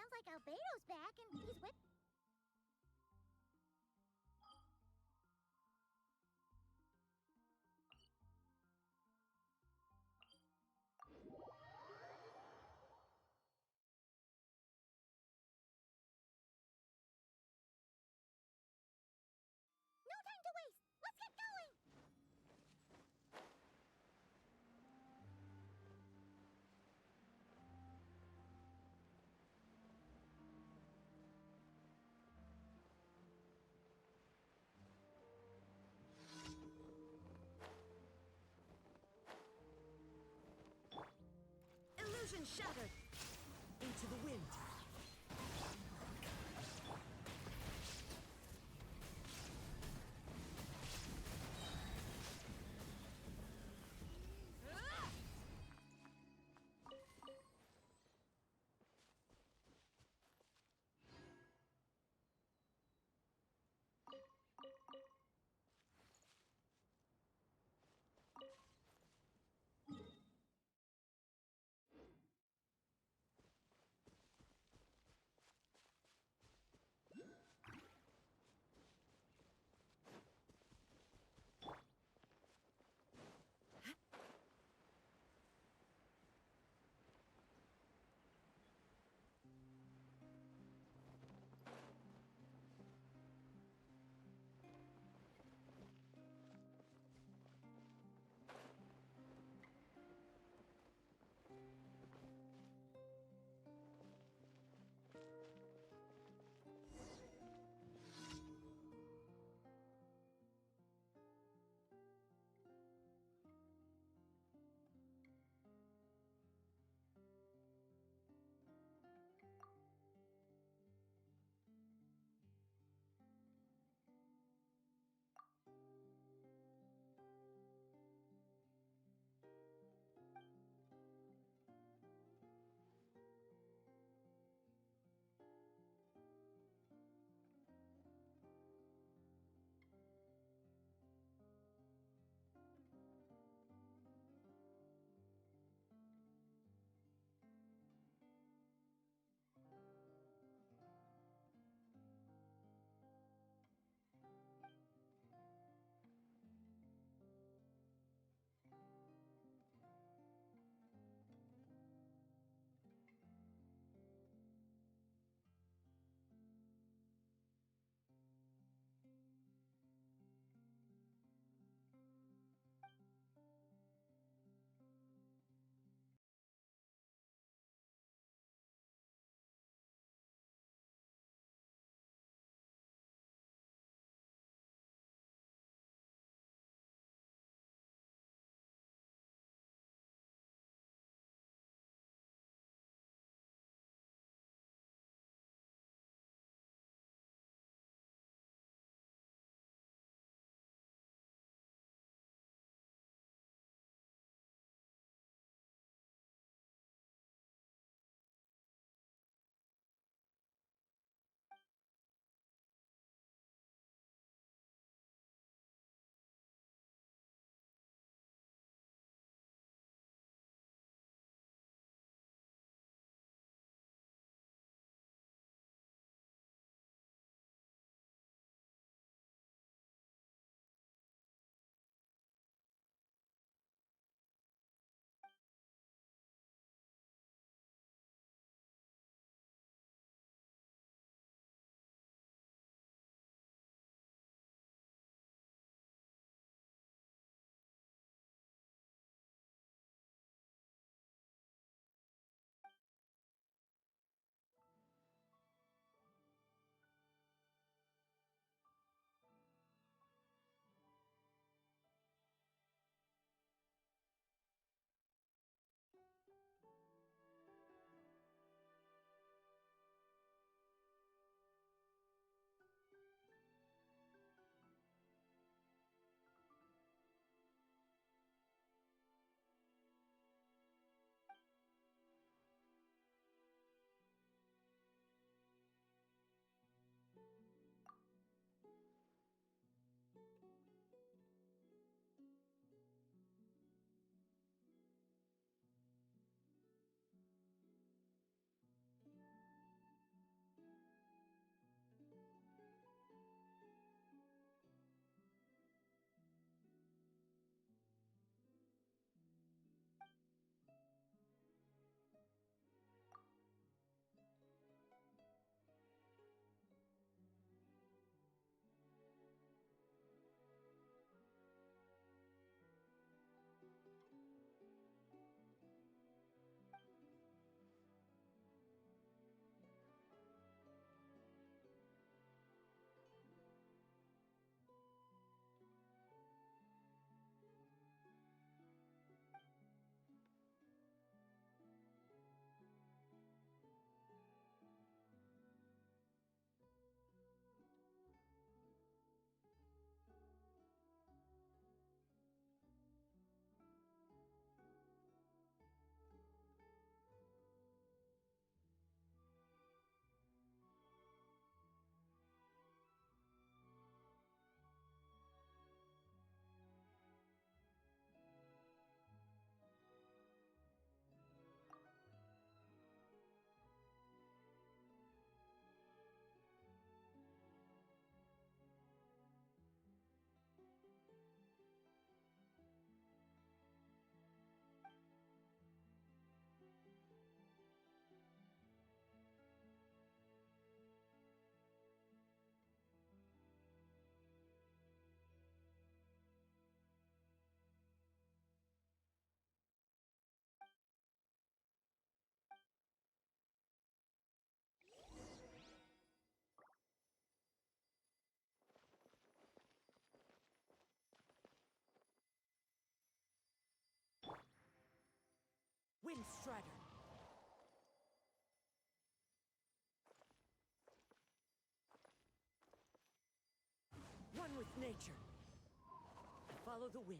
sounds like Albedo's back and he's whip. No time to waste! Let's get going! Illusion shattered! Into the wind! Strider. One with nature. Follow the wind.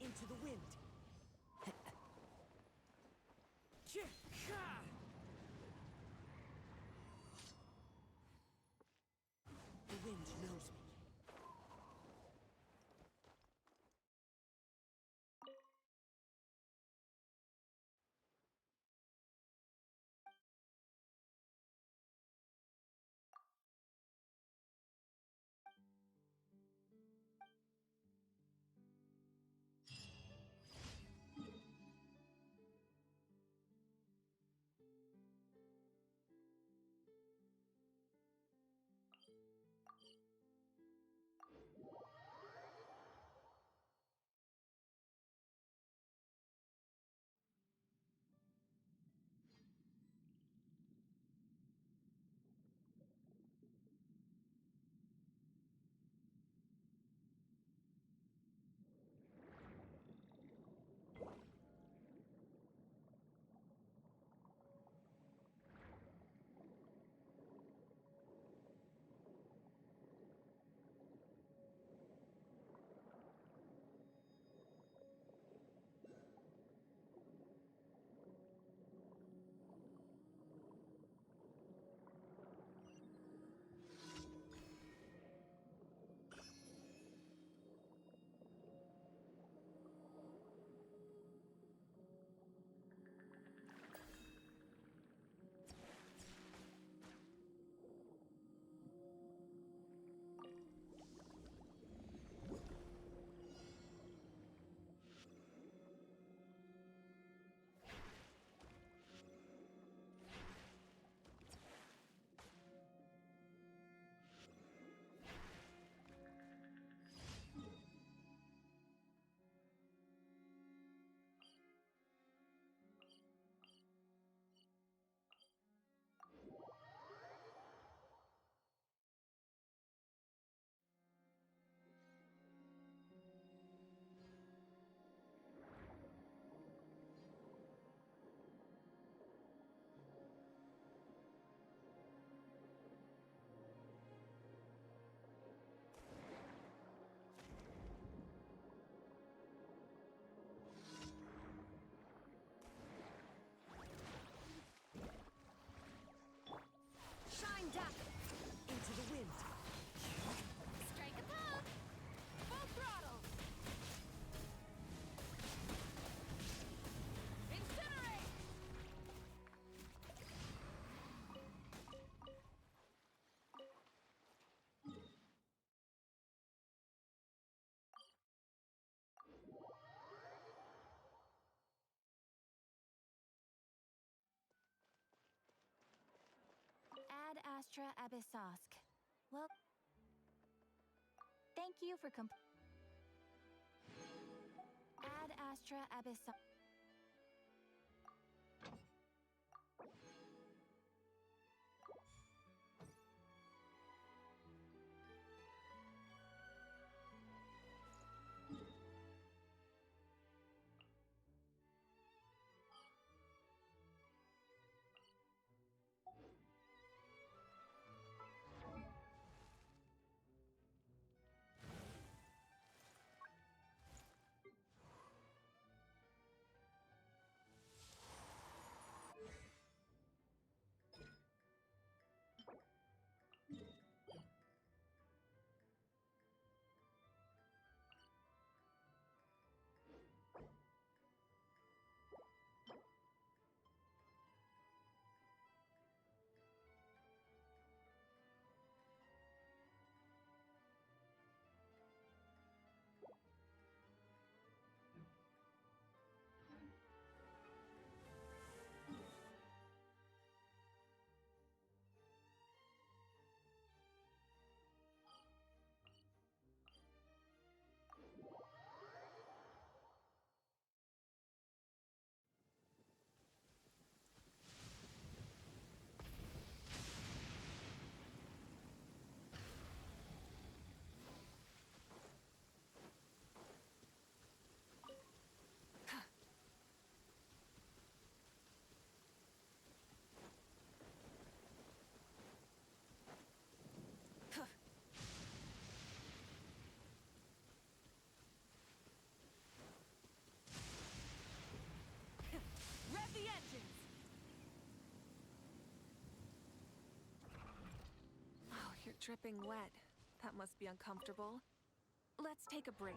Into the wind. The wind knows me. Shine dagger into the wind. Strike a pose! Full throttle! Incinerate! Ad Astra Abyssosk. Well, thank you for Ad Astra Abyssosk. Dripping wet. That must be uncomfortable. Let's take a break.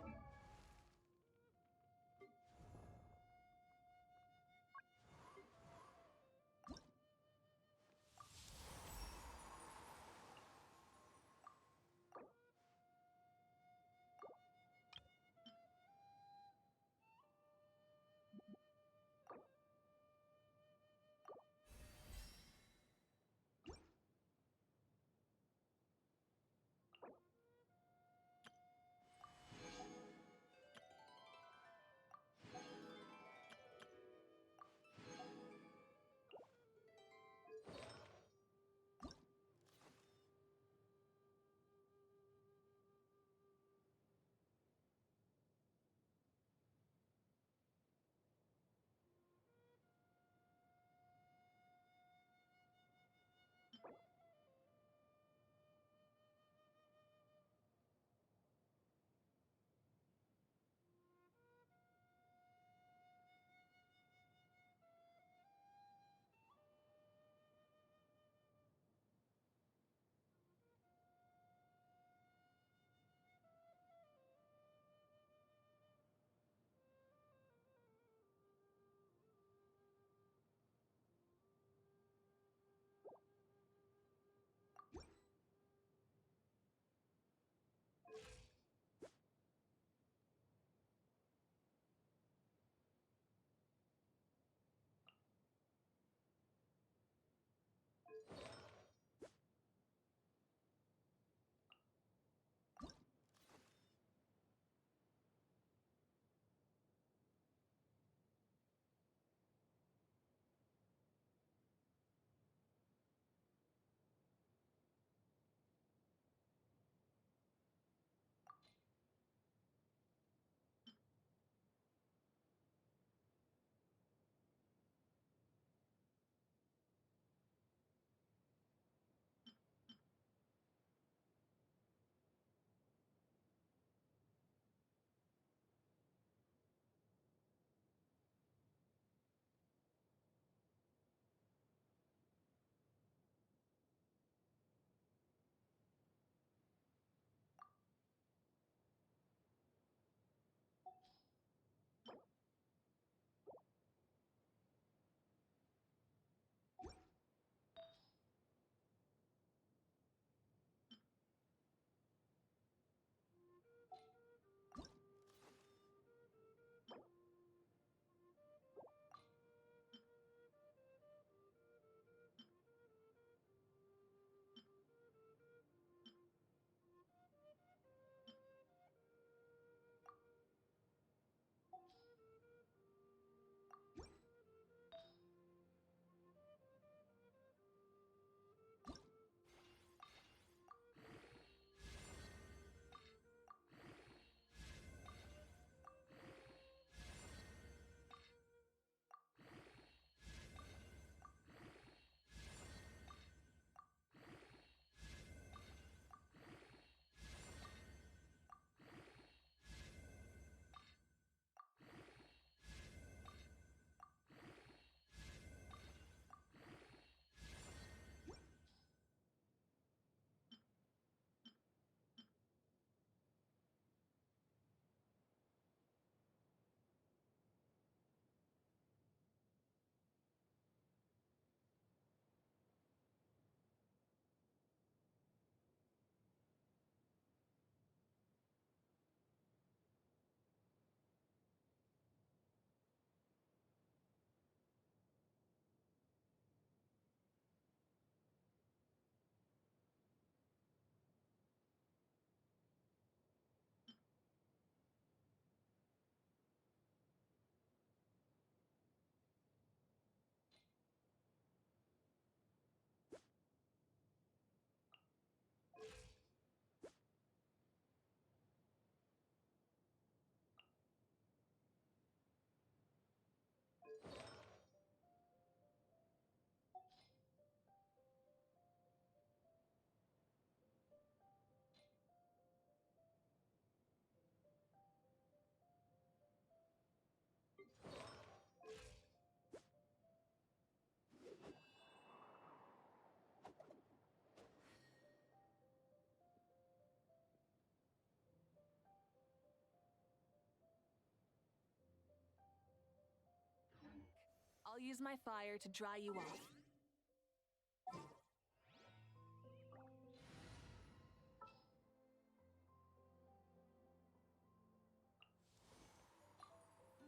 I'll use my fire to dry you off.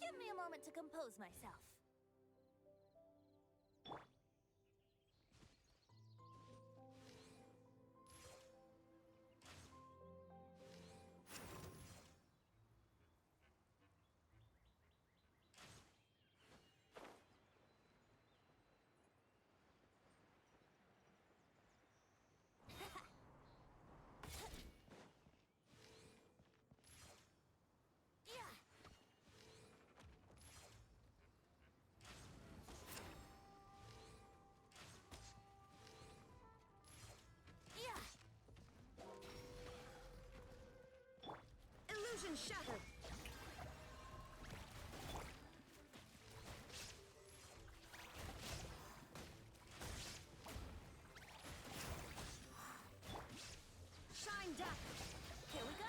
Give me a moment to compose myself. Yeah. Yeah. Illusion shattered! Shine duck! Here we go.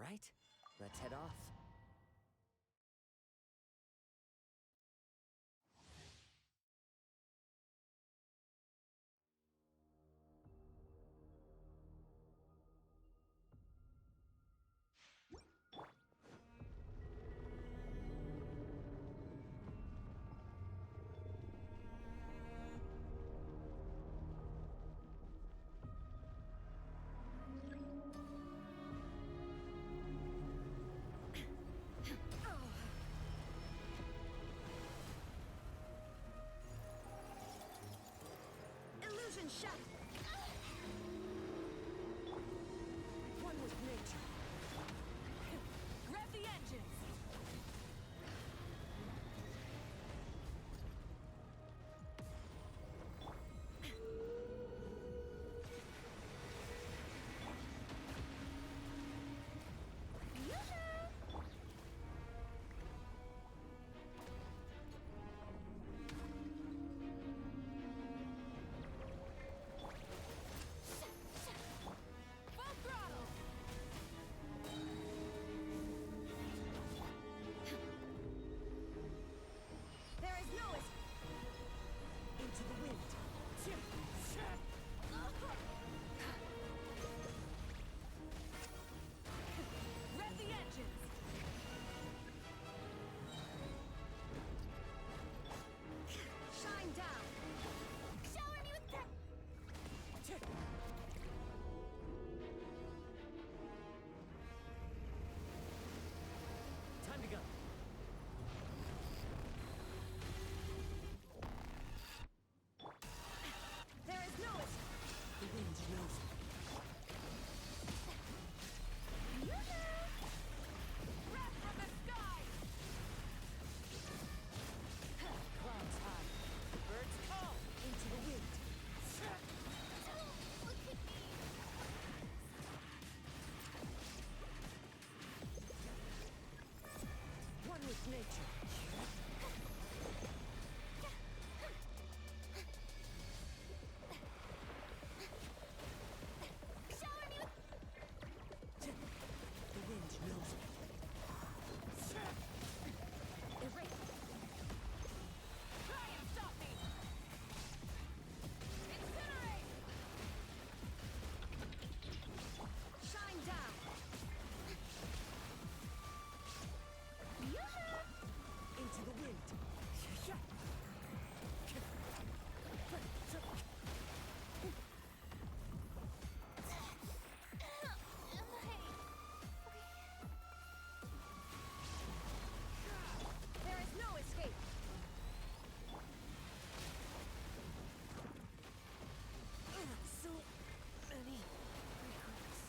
right, let's head off. Illusion shot. One with nature. Rev the engines! Full throttle! There is no escape. Into the wind. Rev the engines! Shine down. Shower me with that. Time to go. There is no escape. The wind knows it. Rev from the sky! Clouds high. Birds call. Into the wind. Don't look at me. One with nature. Shower me with. The wind knows it. Erase. Try and stop me! Incinerate! Shine down. Into the wind. There is no escape. So many recruits.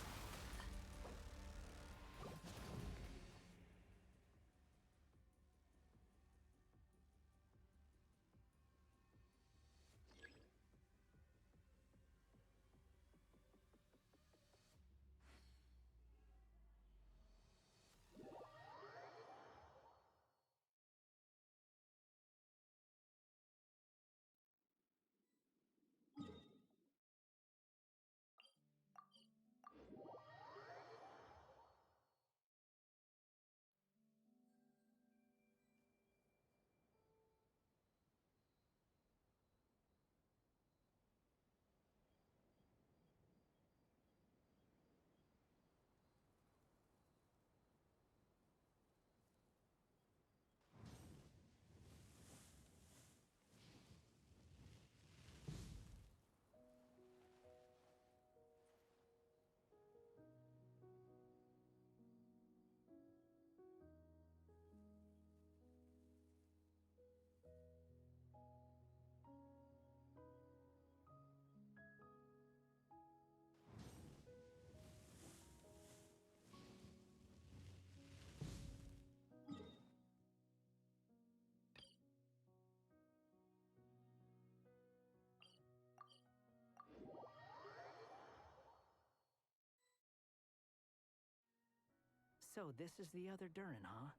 So this is the other Durin, huh?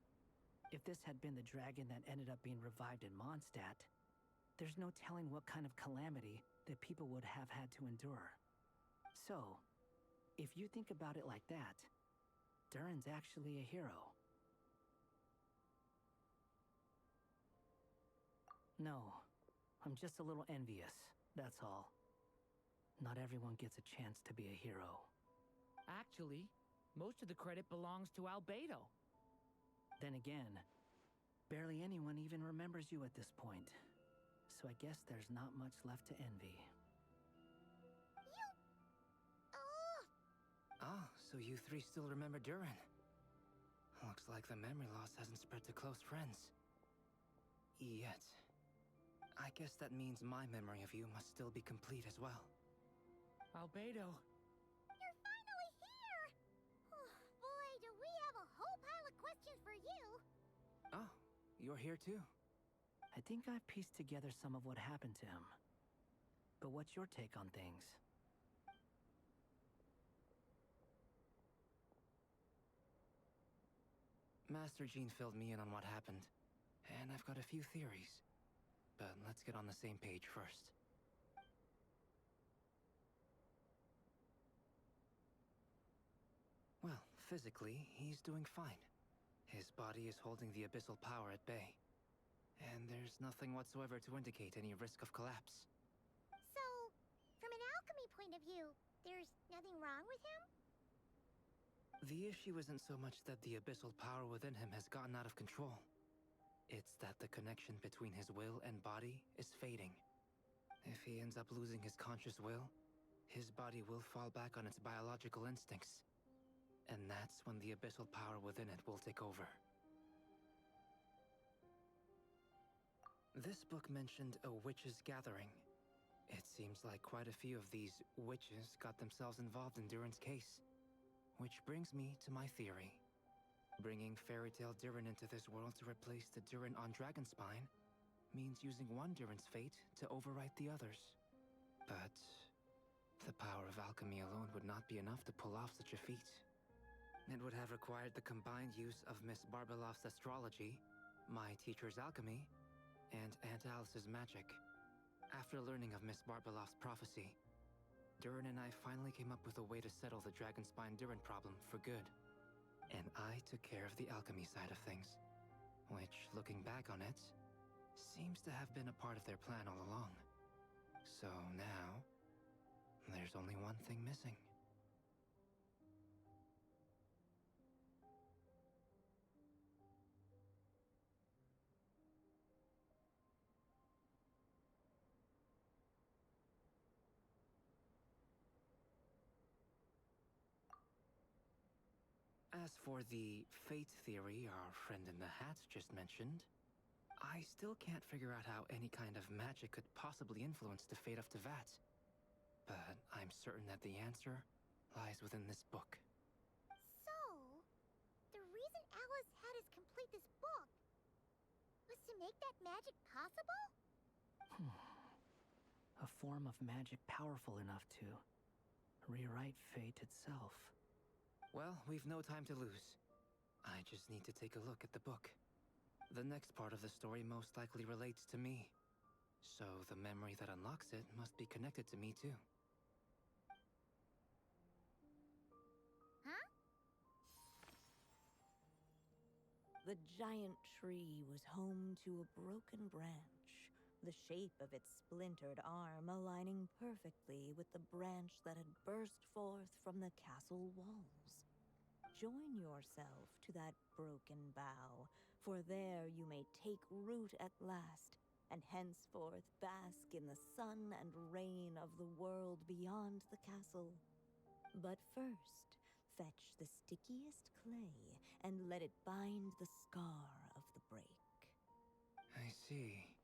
If this had been the dragon that ended up being revived in Mondstadt, there's no telling what kind of calamity that people would have had to endure. So, if you think about it like that, Durin's actually a hero. No, I'm just a little envious, that's all. Not everyone gets a chance to be a hero. Actually, most of the credit belongs to Albedo. Then again, barely anyone even remembers you at this point. So I guess there's not much left to envy. Oh, Ah, so you three still remember Durin. Looks like the memory loss hasn't spread to close friends. Yet. I guess that means my memory of you must still be complete as well. Albedo. you're finally here! Oh, boy, do we have a whole pile of questions for you! Oh, you're here too? I think I've pieced together some of what happened to him. But what's your take on things? Master Jean filled me in on what happened, and I've got a few theories. But let's get on the same page first. Well, physically, he's doing fine. His body is holding the abyssal power at bay. And there's nothing whatsoever to indicate any risk of collapse. So, from an alchemy point of view, there's nothing wrong with him? The issue isn't so much that the abyssal power within him has gotten out of control. It's that the connection between his will and body is fading. If he ends up losing his conscious will, his body will fall back on its biological instincts. And that's when the abyssal power within it will take over. This book mentioned a witches' gathering. It seems like quite a few of these witches got themselves involved in Durin's case. Which brings me to my theory. Bringing Fairy Tale Durin into this world to replace the Durin on Dragonspine means using one Durin's fate to overwrite the others. But the power of alchemy alone would not be enough to pull off such a feat. It would have required the combined use of Miss Barbeloff's astrology, my teacher's alchemy, and Aunt Alice's magic. After learning of Miss Barbeloff's prophecy, Durin and I finally came up with a way to settle the Dragonspine Durin problem for good. And I took care of the alchemy side of things, which, looking back on it, seems to have been a part of their plan all along. So now, there's only one thing missing. As for the fate theory our friend in the hat just mentioned, I still can't figure out how any kind of magic could possibly influence the fate of Tevat. But I'm certain that the answer lies within this book. So, the reason Alice had us complete this book was to make that magic possible? A form of magic powerful enough to rewrite fate itself. Well, we've no time to lose. I just need to take a look at the book. The next part of the story most likely relates to me. So the memory that unlocks it must be connected to me too. Huh? The giant tree was home to a broken branch, the shape of its splintered arm aligning perfectly with the branch that had burst forth from the castle walls. Join yourself to that broken bough, for there you may take root at last, and henceforth bask in the sun and rain of the world beyond the castle. But first, fetch the stickiest clay and let it bind the scar of the break. I see.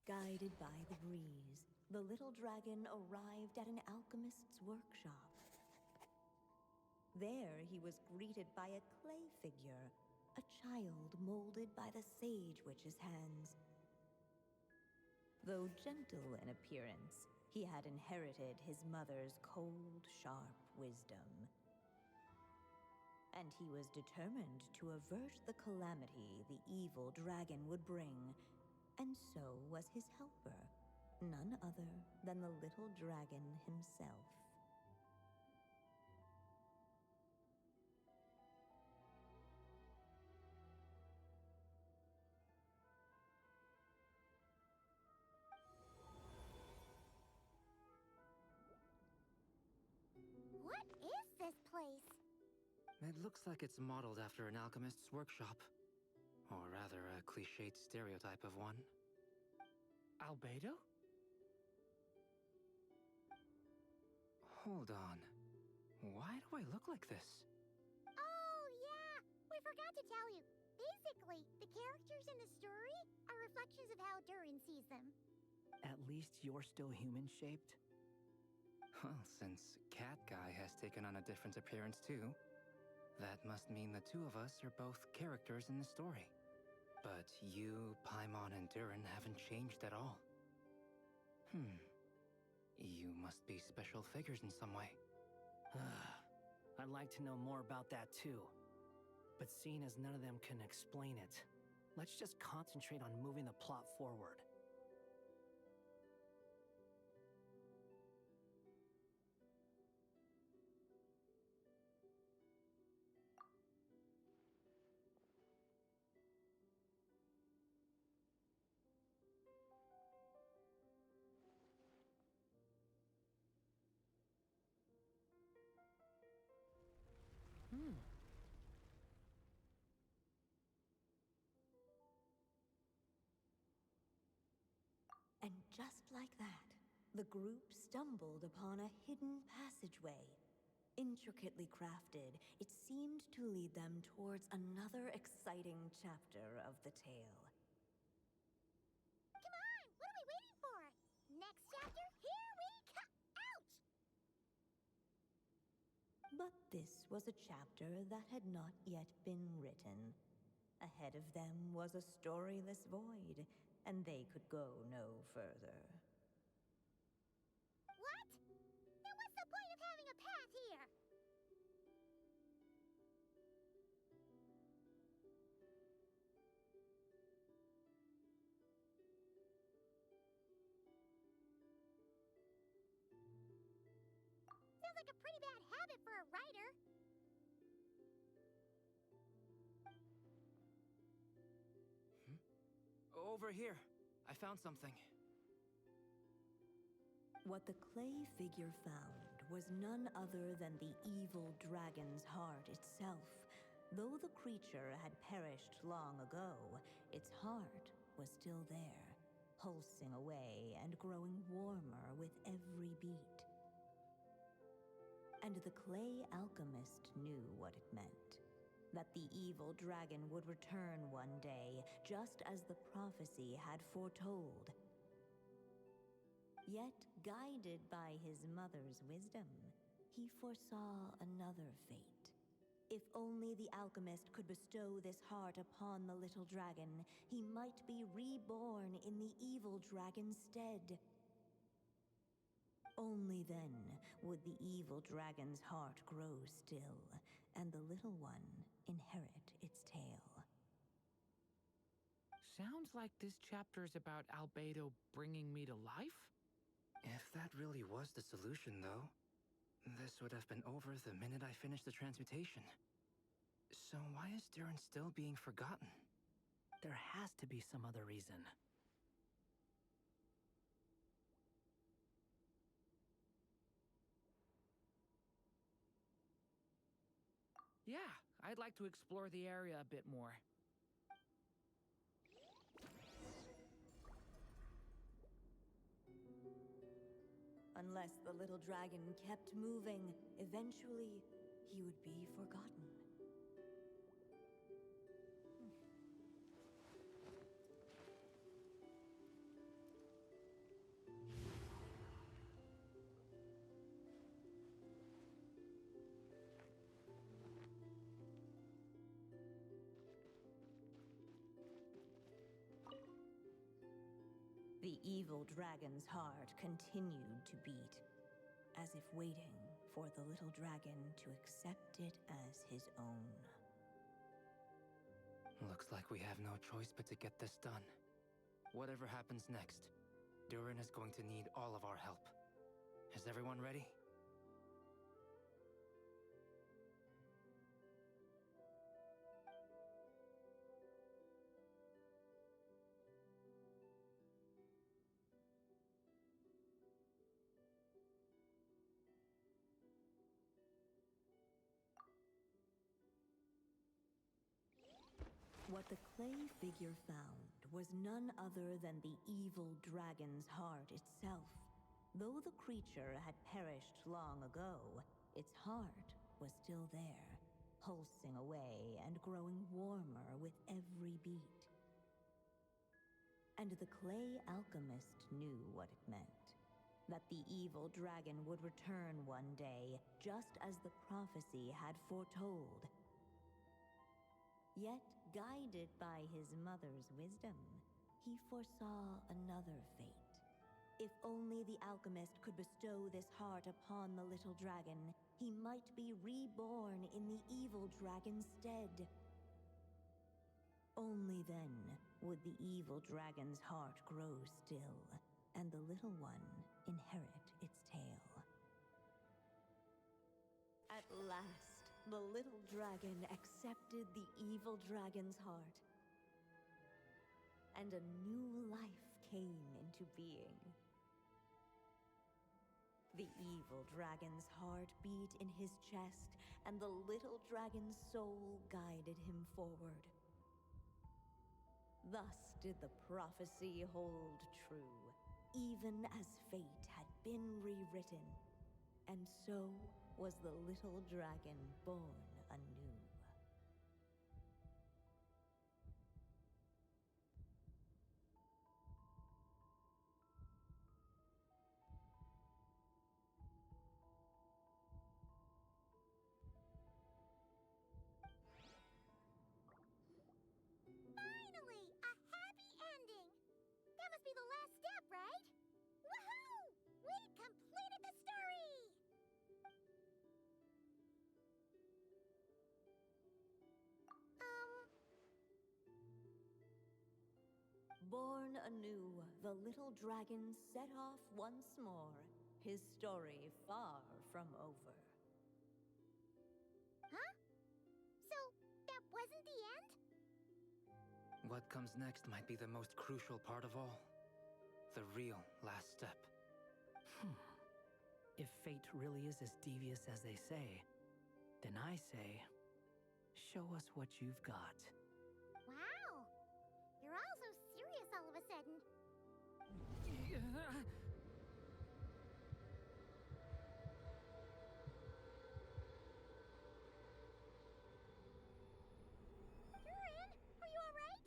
Guided by the breeze, the little dragon arrived at an alchemist's workshop. There he was greeted by a clay figure, a child molded by the Sage Witch's hands. Though gentle in appearance, he had inherited his mother's cold, sharp wisdom. and he was determined to avert the calamity the evil dragon would bring. And so was his helper, none other than the little dragon himself. What is this place? It looks like it's modeled after an alchemist's workshop. Or rather, a cliched stereotype of one. Albedo? Hold on. Why do I look like this? Oh, yeah! We forgot to tell you. Basically, the characters in the story are reflections of how Durin sees them. At least you're still human-shaped? Well, since Cat Guy has taken on a different appearance too, that must mean the two of us are both characters in the story. But you, Paimon, and Durin haven't changed at all. You must be special figures in some way. I'd like to know more about that too. But seeing as none of them can explain it, let's just concentrate on moving the plot forward. And just like that, the group stumbled upon a hidden passageway. Intricately crafted, it seemed to lead them towards another exciting chapter of the tale. Come on! What are we waiting for? Next chapter, here we come! Ouch! But this was a chapter that had not yet been written. Ahead of them was a storyless void, and they could go no further. What? Then what's the point of having a path here? Sounds like a pretty bad habit for a writer. Over here. I found something. What the clay figure found was none other than the evil dragon's heart itself. Though the creature had perished long ago, its heart was still there, pulsing away and growing warmer with every beat. And the clay alchemist knew what it meant. That the evil dragon would return one day, just as the prophecy had foretold. Yet, guided by his mother's wisdom, he foresaw another fate. If only the alchemist could bestow this heart upon the little dragon, he might be reborn in the evil dragon's stead. Only then would the evil dragon's heart grow still, and the little one inherit its tale. Sounds like this chapter's about Albedo bringing me to life? If that really was the solution, though, this would have been over the minute I finished the transmutation. So why is Durin still being forgotten? There has to be some other reason. Yeah, I'd like to explore the area a bit more. Unless the little dragon kept moving, eventually he would be forgotten. The evil dragon's heart continued to beat, as if waiting for the little dragon to accept it as his own. Looks like we have no choice but to get this done. Whatever happens next, Durin is going to need all of our help. Is everyone ready? What the clay figure found was none other than the evil dragon's heart itself. Though the creature had perished long ago, its heart was still there, pulsing away and growing warmer with every beat. And the clay alchemist knew what it meant. That the evil dragon would return one day, just as the prophecy had foretold. Yet, guided by his mother's wisdom, he foresaw another fate. If only the alchemist could bestow this heart upon the little dragon, he might be reborn in the evil dragon's stead. Only then would the evil dragon's heart grow still, and the little one inherit its tale. At last, the little dragon accepted the evil dragon's heart, and a new life came into being. The evil dragon's heart beat in his chest, and the little dragon's soul guided him forward. Thus did the prophecy hold true, even as fate had been rewritten, and so was the little dragon born anew. Finally! A happy ending! That must be the last step, right? Woohoo! We completed the story! Born anew, the little dragon set off once more, his story far from over. Huh? So, that wasn't the end? What comes next might be the most crucial part of all. The real last step. If fate really is as devious as they say, then I say, show us what you've got. Wow! You're all so serious all of a sudden. Durin, are you alright?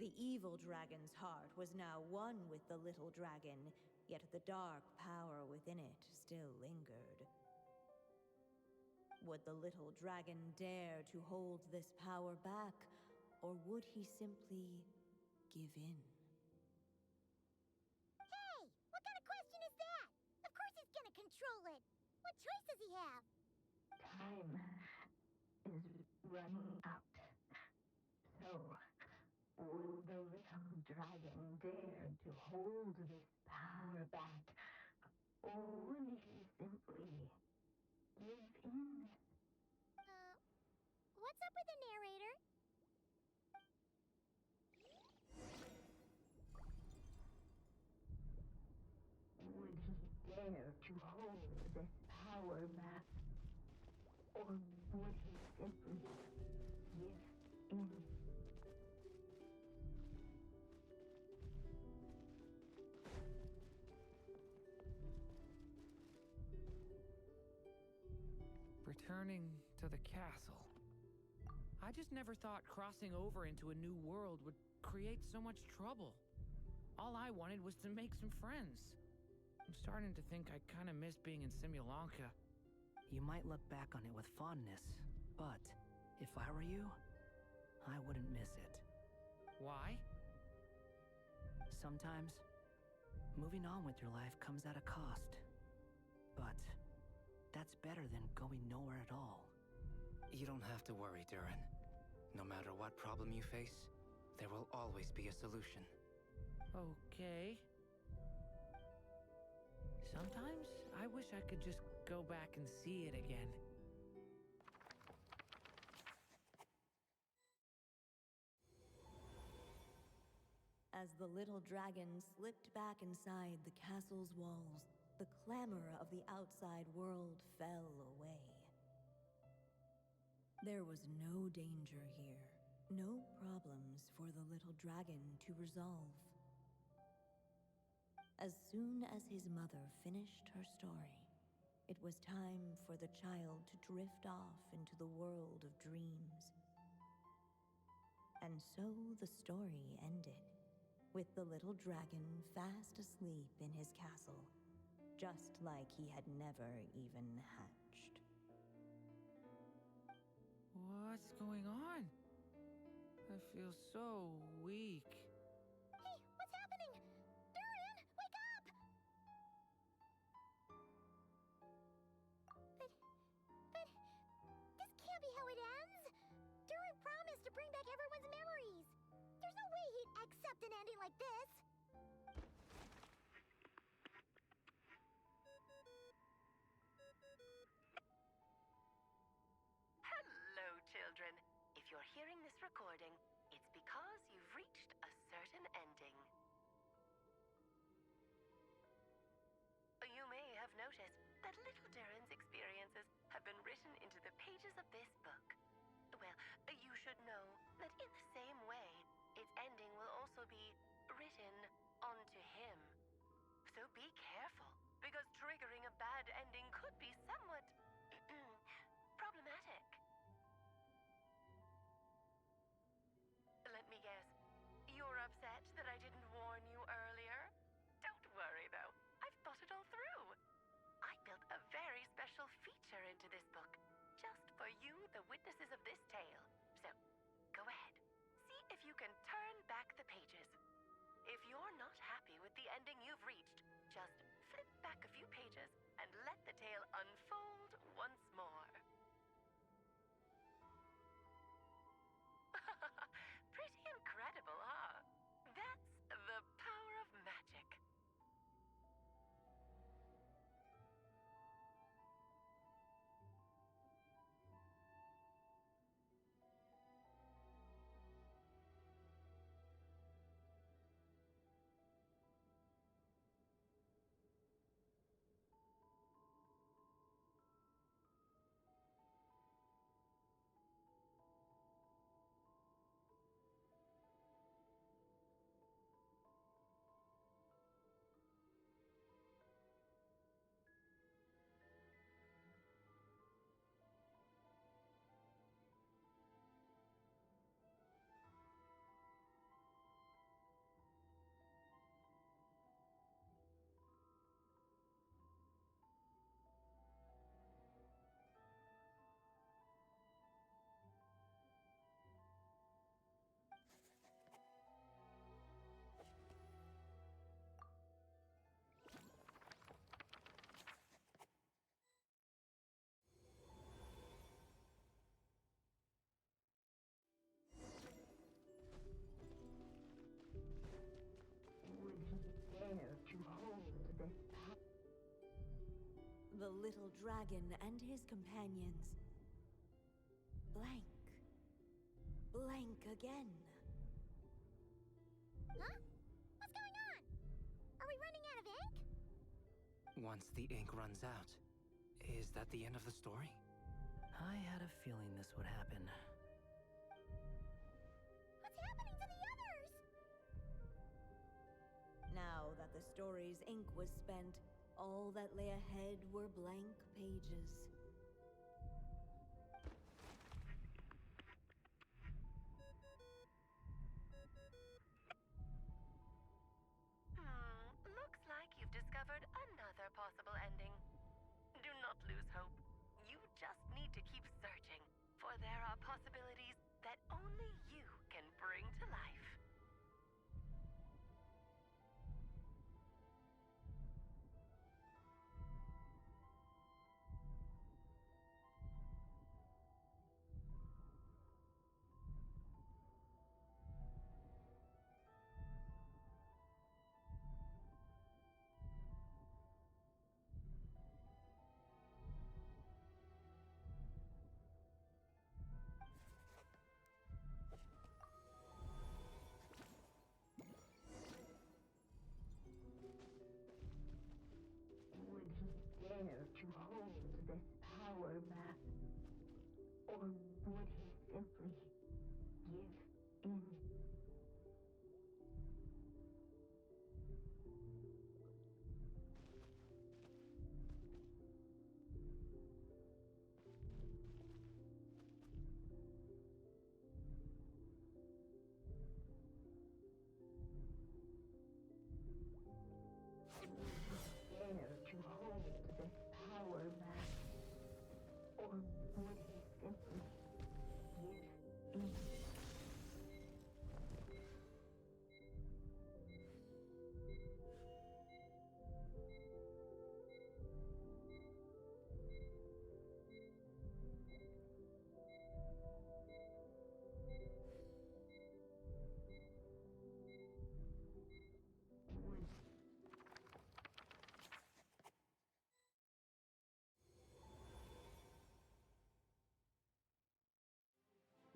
The evil dragon's heart was now one with the little dragon, yet the dark power within it still lingered. Would the little dragon dare to hold this power back, or would he simply give in? Hey! What kind of question is that? Of course he's gonna control it! What choice does he have? Time is running out. So, will the little dragon dare to hold this power back? Or will he simply give in? What's up with the narrator? Would he dare to hold this power back? Or would he simply give in? Returning to the castle. I just never thought crossing over into a new world would create so much trouble. All I wanted was to make some friends. I'm starting to think I kind of miss being in Simulanka. You might look back on it with fondness, but if I were you, I wouldn't miss it. Why? Sometimes, moving on with your life comes at a cost. But that's better than going nowhere at all. You don't have to worry, Durin. No matter what problem you face, there will always be a solution. Okay. Sometimes I wish I could just go back and see it again. As the little dragon slipped back inside the castle's walls, the clamor of the outside world fell away. There was no danger here, no problems for the little dragon to resolve. As soon as his mother finished her story, it was time for the child to drift off into the world of dreams. And so the story ended, with the little dragon fast asleep in his castle, just like he had never even hatched. What's going on? I feel so weak. Hey, what's happening? Durin, wake up! But this can't be how it ends. Durin promised to bring back everyone's memories. There's no way he'd accept an ending like this. Hello, children. If you're hearing this recording, it's because you've reached a certain ending. You may have noticed that little Durin's experiences have been written into the pages of this book. Well, you should know that in the same way, its ending will also be written onto him. So be careful, because triggering a bad ending could be somewhat problematic. Let me guess. You're upset that I didn't warn you earlier? Don't worry, though. I've thought it all through. I built a very special feature into this book, just for you, the witnesses of this tale. So, go ahead. See if you can turn back the pages. If you're not happy with the ending you've reached, just flip back a few pages and let the tale unfold once more. Pretty incredible, huh? That's the power of magic. Would he dare to hold this power? The little dragon and his companions blank. Blank again. Huh? What's going on? Are we running out of ink? Once the ink runs out, is that the end of the story? I had a feeling this would happen. What's happening to the others? Now that the story's ink was spent, all that lay ahead were blank pages. Looks like you've discovered another possible ending. Do not lose hope. You just need to keep searching, for there are possibilities that only you can bring to life.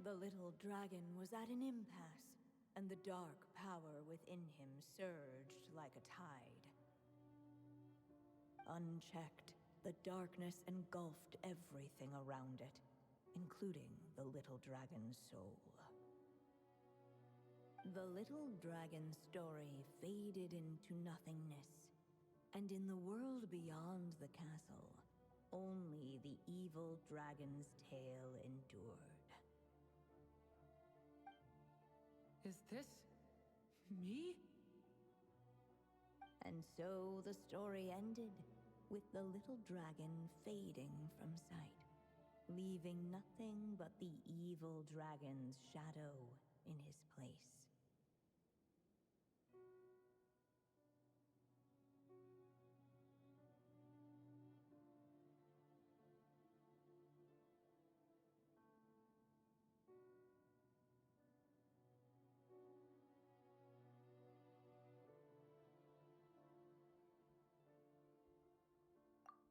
The little dragon was at an impasse, and the dark power within him surged like a tide. Unchecked, the darkness engulfed everything around it, including the little dragon's soul. The little dragon's story faded into nothingness, and in the world beyond the castle, only the evil dragon's tale endured. Is this me? And so the story ended, with the little dragon fading from sight, leaving nothing but the evil dragon's shadow in his place.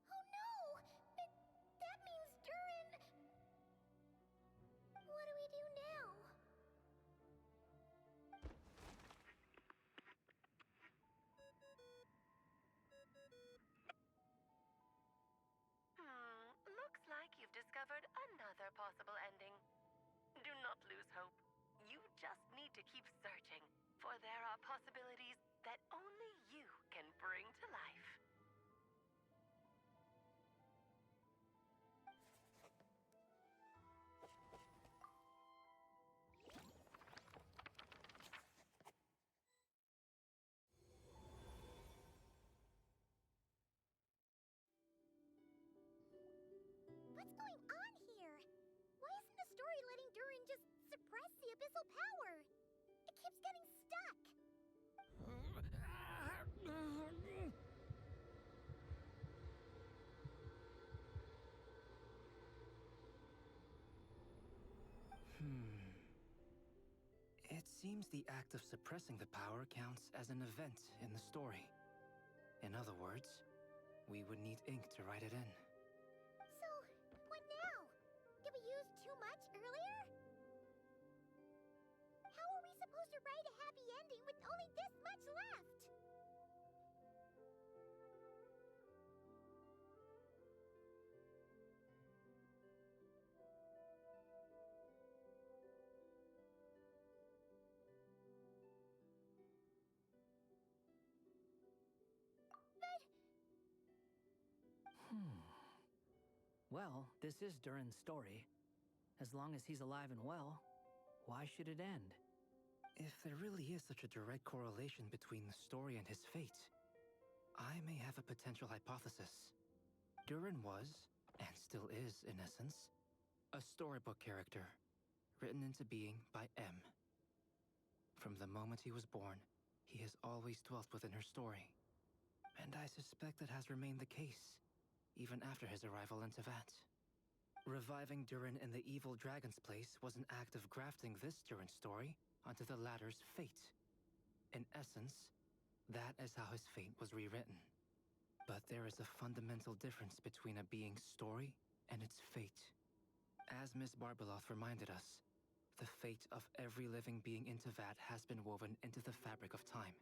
Oh no! That means Durin... What do we do now? Looks like you've discovered another possible ending. Do not lose hope. You just need to keep searching, for there are possibilities that only you can bring to life. What's going on here? Why isn't the story letting Durin just suppress the abyssal power? It keeps getting stuck. It seems the act of suppressing the power counts as an event in the story. In other words, we would need ink to write it in. So, what now? Did we use too much earlier? How are we supposed to write a happy ending with only this much left? Well, this is Durin's story. As long as he's alive and well, why should it end? If there really is such a direct correlation between the story and his fate, I may have a potential hypothesis. Durin was, and still is in essence, a storybook character, written into being by M. From the moment he was born, he has always dwelt within her story. And I suspect that has remained the case, even after his arrival in Tevat. Reviving Durin in the evil dragon's place was an act of grafting this Durin story onto the latter's fate. In essence, that is how his fate was rewritten. But there is a fundamental difference between a being's story and its fate. As Miss Barbeloth reminded us, the fate of every living being in Tevat has been woven into the fabric of time.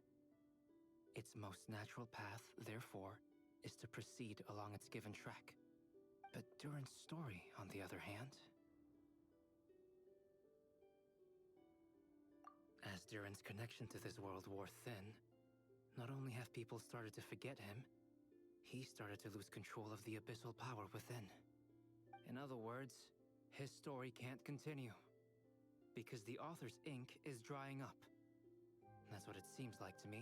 Its most natural path, therefore, is to proceed along its given track. But Durin's story, on the other hand... As Durin's connection to this world wore thin, not only have people started to forget him, he started to lose control of the abyssal power within. In other words, his story can't continue, because the author's ink is drying up. That's what it seems like to me.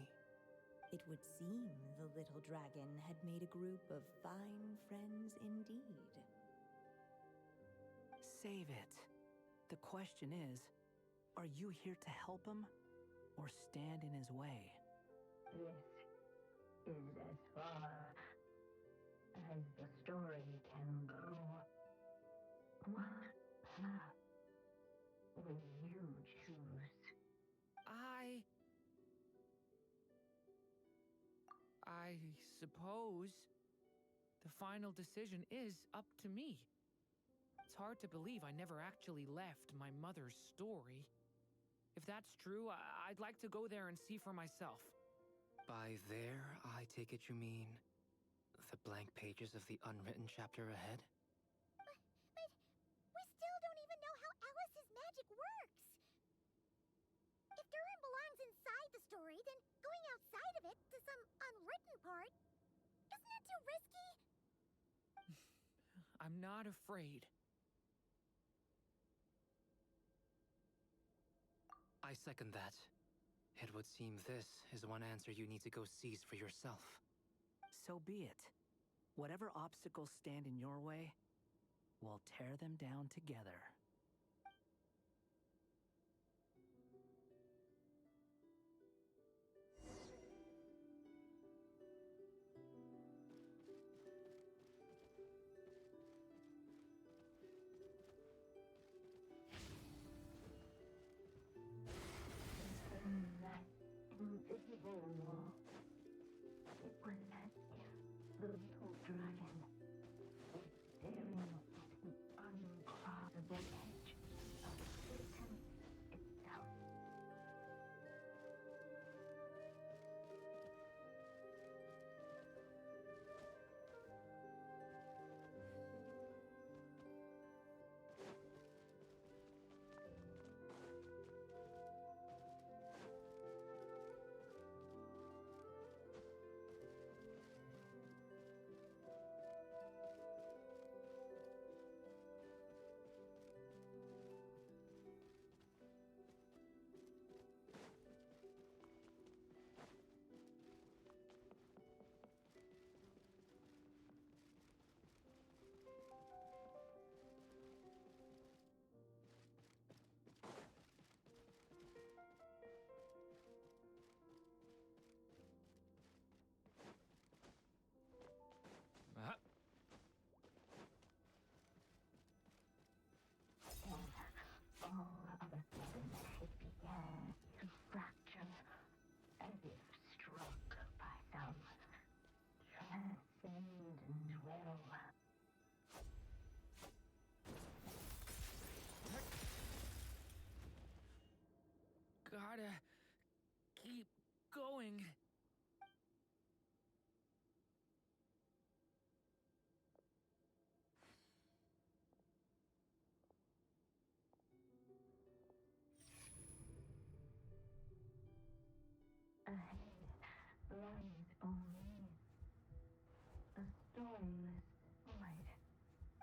It would seem the little dragon had made a group of fine friends indeed. Save it. The question is, are you here to help him, or stand in his way? This is as far as the story can go. What path will you choose? I suppose the final decision is up to me. It's hard to believe I never actually left my mother's story. If that's true, I'd like to go there and see for myself. By there, I take it you mean the blank pages of the unwritten chapter ahead? But we still don't even know how Alice's magic works. If Durin belongs inside the story, then going outside of it to some unwritten part, isn't that too risky? I'm not afraid. I second that. It would seem this is one answer you need to go seize for yourself. So be it. Whatever obstacles stand in your way, we'll tear them down together. That invisible wall. It was as if the little dragon was staring at the uncrossable edge of existence itself. Ah, All of a sudden, it began to fracture, as if struck by some transcendent will. gotta keep going. Ahead lies only a stormless void.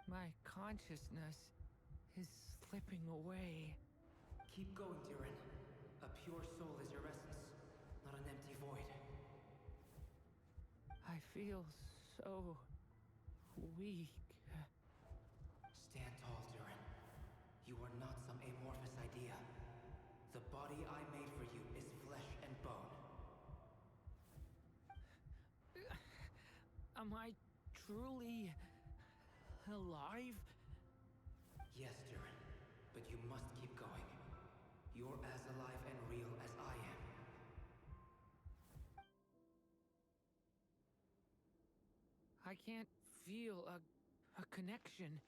My consciousness is slipping away. Keep going, Durin. A pure soul is your essence, not an empty void. I feel so weak. Stand tall, Durin. You are not some amorphous idea. The body I made for you is flesh and bone. Am I truly alive? Yes, Durin, but you must keep going. You're as alive and real as I am. I can't feel a connection.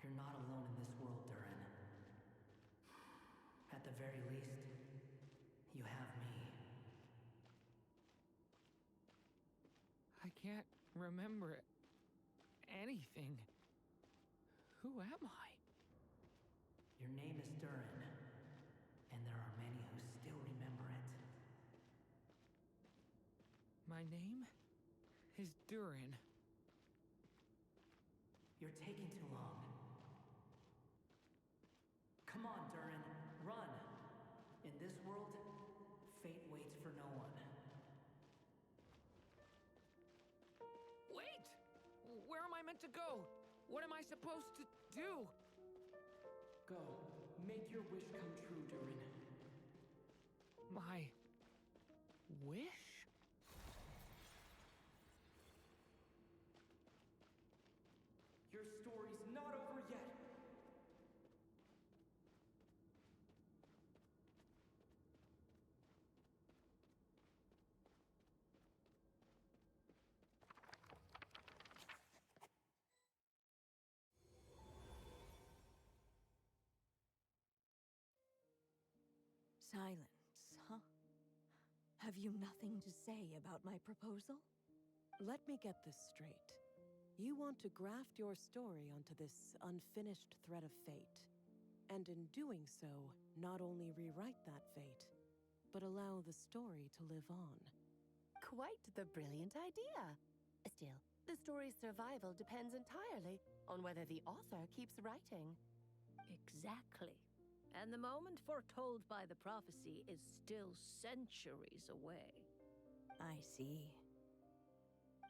You're not alone in this world, Durin. At the very least, you have me. I can't remember anything. Who am I? Your name is Durin, and there are many who still remember it. My name is Durin. You're taking too long. Come on, Durin, run! In this world, fate waits for no one. Wait! Where am I meant to go? What am I supposed to do? Go, make your wish come true, Durin. My wish? Your story's not over yet. Silence, huh? Have you nothing to say about my proposal? Let me get this straight. You want to graft your story onto this unfinished thread of fate, and in doing so, not only rewrite that fate, but allow the story to live on. Quite the brilliant idea. Still, the story's survival depends entirely on whether the author keeps writing. Exactly. And the moment foretold by the prophecy is still centuries away. I see.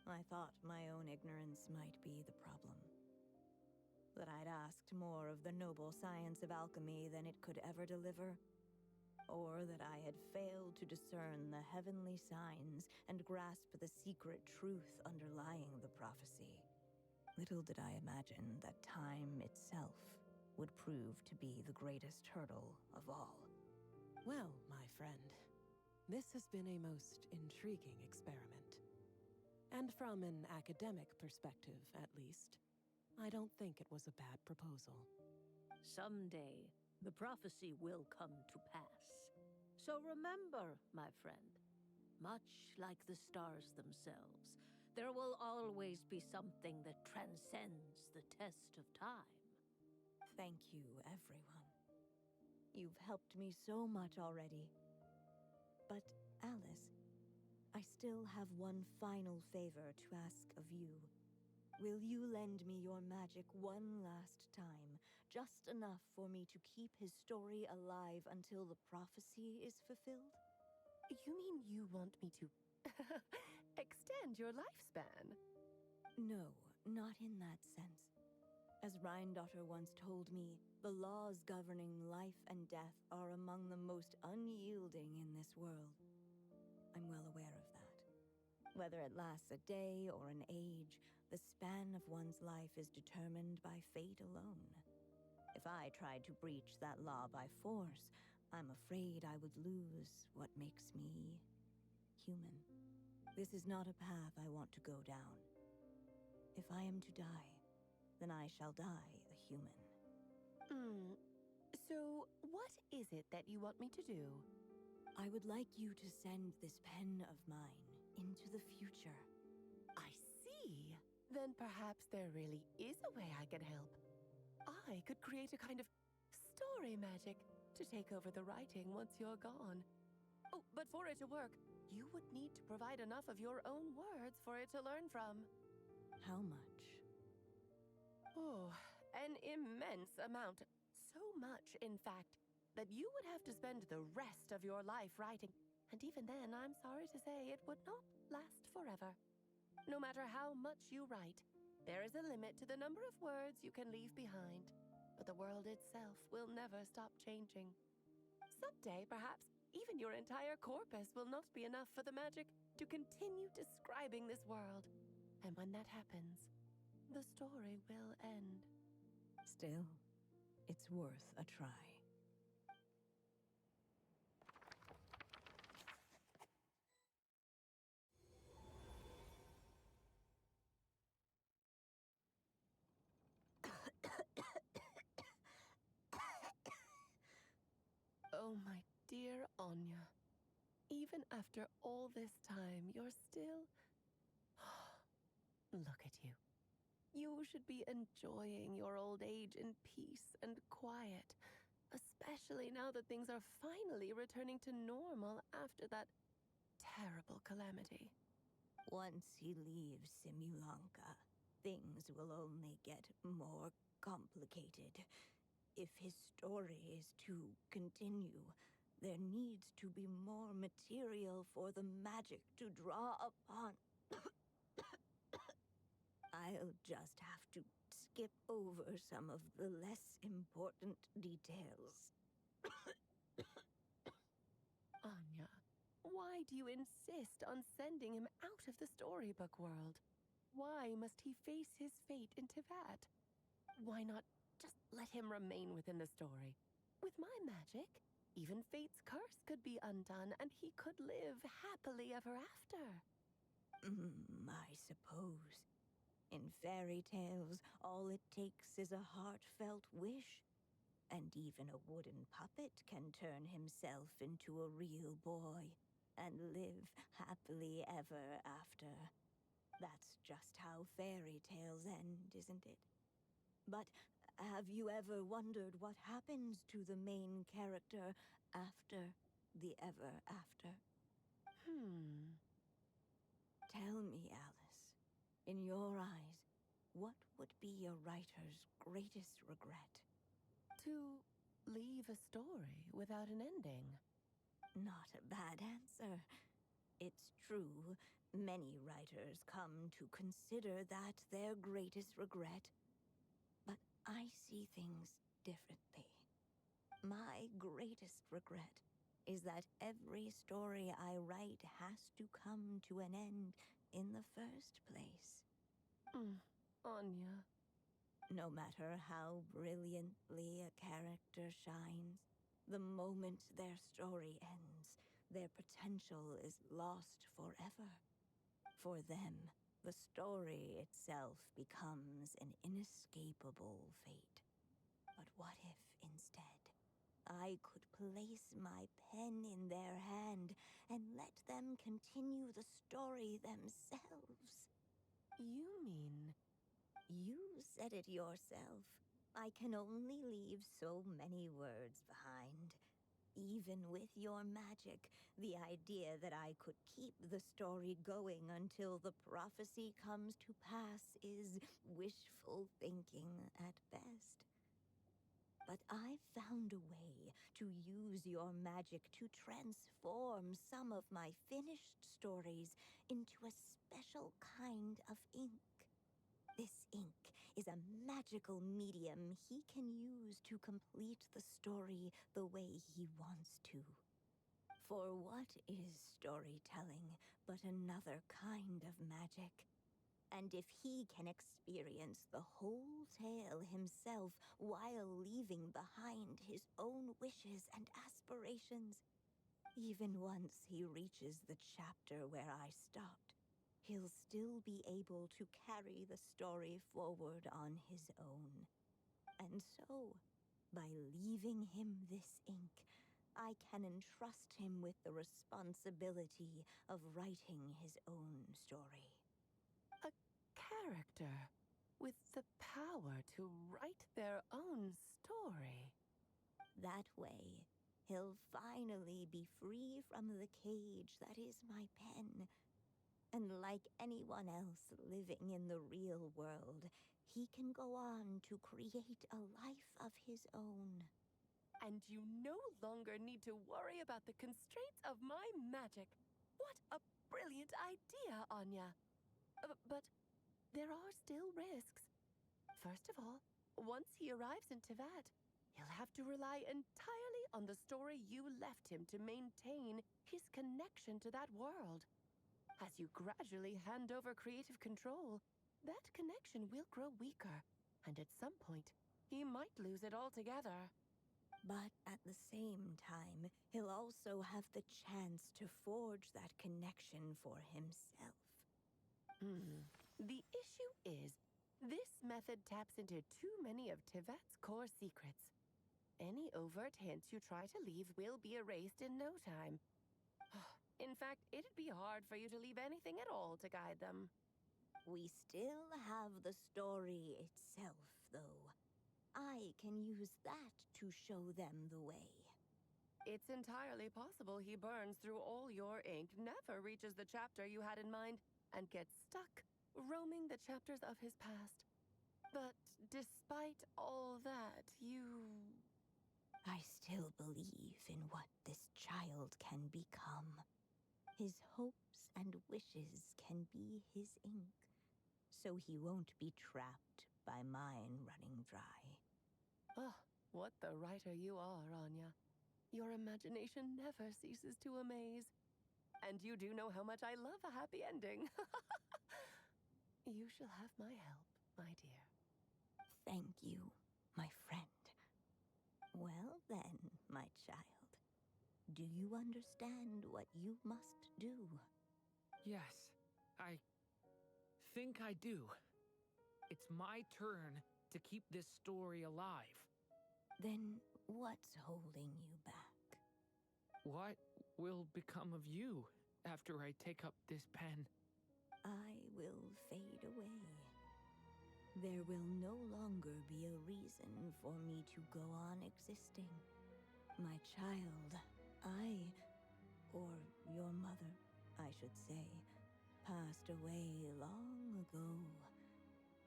I thought my own ignorance might be the problem. That I'd asked more of the noble science of alchemy than it could ever deliver. Or that I had failed to discern the heavenly signs and grasp the secret truth underlying the prophecy. Little did I imagine that time itself would prove to be the greatest hurdle of all. Well, my friend, this has been a most intriguing experiment. And from an academic perspective, at least, I don't think it was a bad proposal. Someday, the prophecy will come to pass. So remember, my friend, much like the stars themselves, there will always be something that transcends the test of time. Thank you, everyone. You've helped me so much already. But, Alice, I still have one final favor to ask of you. Will you lend me your magic one last time, just enough for me to keep his story alive until the prophecy is fulfilled? You mean you want me to extend your lifespan? No, not in that sense. As Rhindaughter once told me, the laws governing life and death are among the most unyielding in this world. I'm well aware of that. Whether it lasts a day or an age, the span of one's life is determined by fate alone. If I tried to breach that law by force, I'm afraid I would lose what makes me human. This is not a path I want to go down. If I am to die, then I shall die a human. So, what is it that you want me to do? I would like you to send this pen of mine into the future. I see. Then perhaps there really is a way I can help. I could create a kind of story magic to take over the writing once you're gone. Oh, but for it to work, you would need to provide enough of your own words for it to learn from. How much? Oh, an immense amount. So much, in fact, that you would have to spend the rest of your life writing. And even then, I'm sorry to say, it would not last forever. No matter how much you write, there is a limit to the number of words you can leave behind. But the world itself will never stop changing. Someday, perhaps, even your entire corpus will not be enough for the magic to continue describing this world. And when that happens, the story will end. Still, it's worth a try. Oh, my dear Anya. Even after all this time, you're still... Look at you. You should be enjoying your old age in peace and quiet, especially now that things are finally returning to normal after that terrible calamity. Once he leaves Simulanka, things will only get more complicated. If his story is to continue, there needs to be more material for the magic to draw upon. I'll just have to skip over some of the less important details. Anya, why do you insist on sending him out of the storybook world? Why must he face his fate in Tibet? Why not just let him remain within the story? With my magic, even fate's curse could be undone and he could live happily ever after. I suppose. In fairy tales, all it takes is a heartfelt wish. And even a wooden puppet can turn himself into a real boy and live happily ever after. That's just how fairy tales end, isn't it? But have you ever wondered what happens to the main character after the ever after? Tell me, Alice, in your eyes, what would be a writer's greatest regret? To leave a story without an ending. Not a bad answer. It's true, many writers come to consider that their greatest regret. But I see things differently. My greatest regret is that every story I write has to come to an end in the first place. Anya. No matter how brilliantly a character shines, the moment their story ends, their potential is lost forever. For them, the story itself becomes an inescapable fate. But what if, instead, I could place my pen in their hand and let them continue the story themselves? You mean... You said it yourself. I can only leave so many words behind. Even with your magic, the idea that I could keep the story going until the prophecy comes to pass is wishful thinking at best. But I found a way to use your magic to transform some of my finished stories into a special kind of ink. This ink is a magical medium he can use to complete the story the way he wants to. For what is storytelling but another kind of magic? And if he can experience the whole tale himself while leaving behind his own wishes and aspirations, even once he reaches the chapter where I stopped, he'll still be able to carry the story forward on his own. And so, by leaving him this ink, I can entrust him with the responsibility of writing his own story. A character with the power to write their own story. That way, he'll finally be free from the cage that is my pen. And like anyone else living in the real world, he can go on to create a life of his own. And you no longer need to worry about the constraints of my magic. What a brilliant idea, Anya. But there are still risks. First of all, once he arrives in Tevat, he'll have to rely entirely on the story you left him to maintain his connection to that world. As you gradually hand over creative control, that connection will grow weaker, and at some point, he might lose it altogether. But at the same time, he'll also have the chance to forge that connection for himself. The issue is, this method taps into too many of Tevat's core secrets. Any overt hints you try to leave will be erased in no time. In fact, it'd be hard for you to leave anything at all to guide them. We still have the story itself, though. I can use that to show them the way. It's entirely possible he burns through all your ink, never reaches the chapter you had in mind, and gets stuck, roaming the chapters of his past. But despite all that, I still believe in what this child can become. His hopes and wishes can be his ink, so he won't be trapped by mine running dry. Oh, what the writer you are, Anya. Your imagination never ceases to amaze. And you do know how much I love a happy ending. You shall have my help, my dear. Thank you, my friend. Well then, my child, do you understand what you must do? Yes, I think I do. It's my turn to keep this story alive. Then what's holding you back? What will become of you after I take up this pen? I will fade away. There will no longer be a reason for me to go on existing. My child, or your mother, I should say, passed away long ago.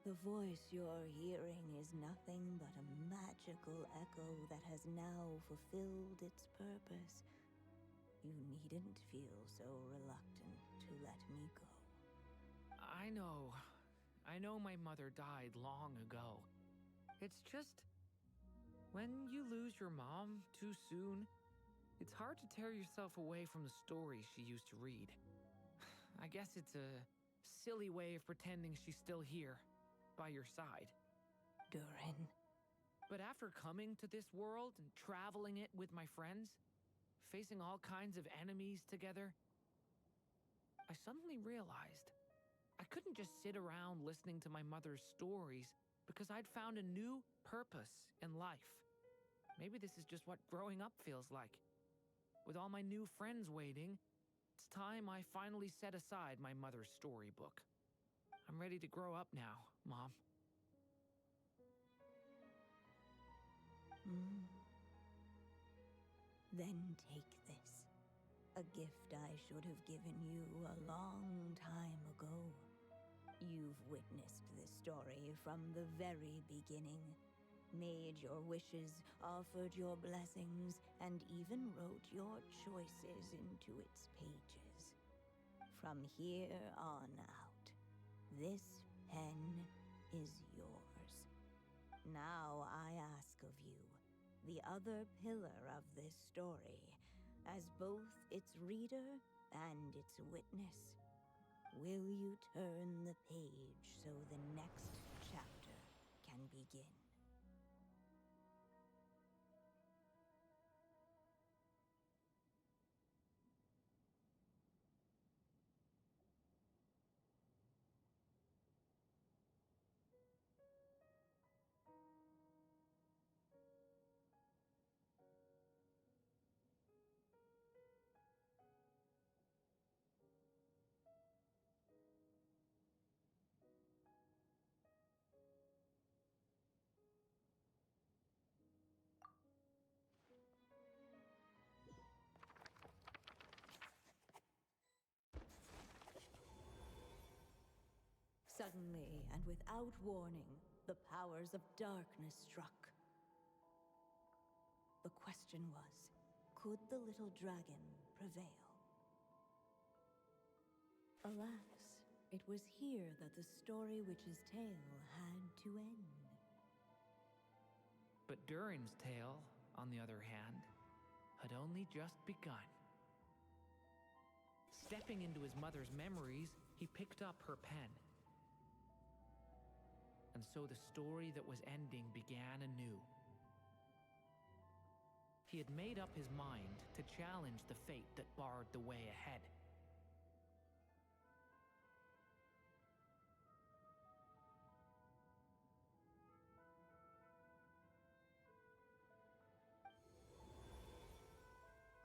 The voice you're hearing is nothing but a magical echo that has now fulfilled its purpose. You needn't feel so reluctant to let me go. I know. I know my mother died long ago. It's just, when you lose your mom too soon, it's hard to tear yourself away from the stories she used to read. I guess it's a silly way of pretending she's still here, by your side. Durin. But after coming to this world and traveling it with my friends, facing all kinds of enemies together, I suddenly realized I couldn't just sit around listening to my mother's stories because I'd found a new purpose in life. Maybe this is just what growing up feels like. With all my new friends waiting, it's time I finally set aside my mother's storybook. I'm ready to grow up now, Mom. Then take this. A gift I should have given you a long time ago. You've witnessed this story from the very beginning. Made your wishes, offered your blessings, and even wrote your choices into its pages. From here on out, this pen is yours. Now I ask of you, the other pillar of this story, as both its reader and its witness, will you turn the page so the next chapter can begin? Suddenly, and without warning, the powers of darkness struck. The question was, could the little dragon prevail? Alas, it was here that the story witch's tale had to end. But Durin's tale, on the other hand, had only just begun. Stepping into his mother's memories, he picked up her pen. And so the story that was ending began anew. He had made up his mind to challenge the fate that barred the way ahead.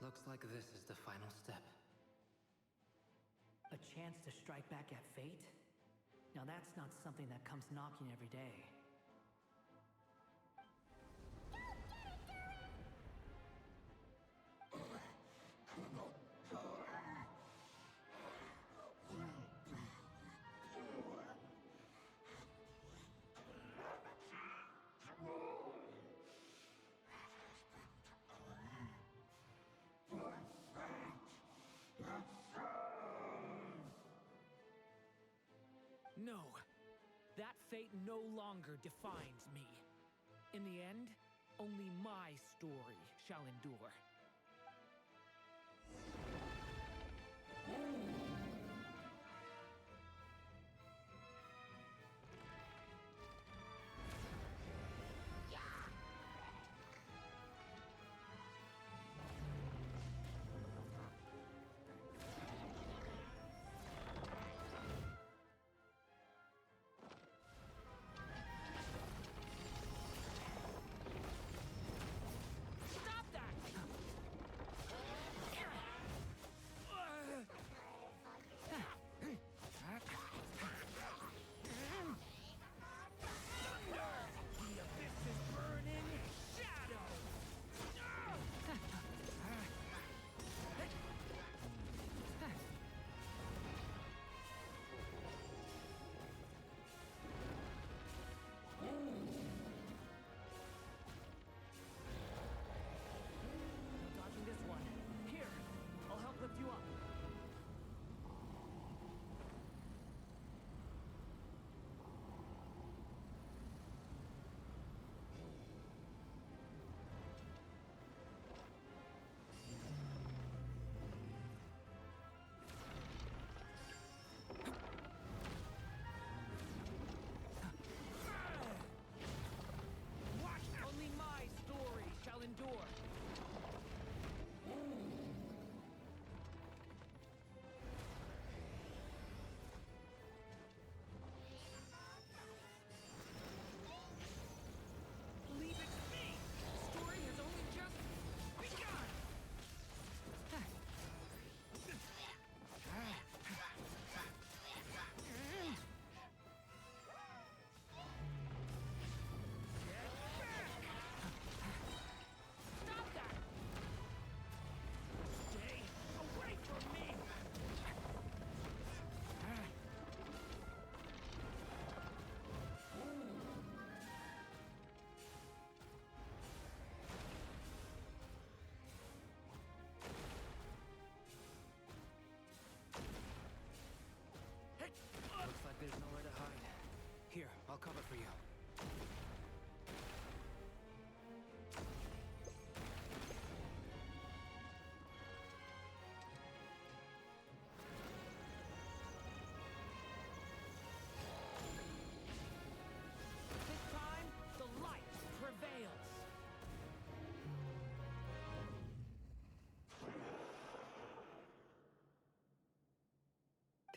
Looks like this is the final step. A chance to strike back at fate? Now that's not something that comes knocking every day. No, that fate no longer defines me. In the end, only my story shall endure.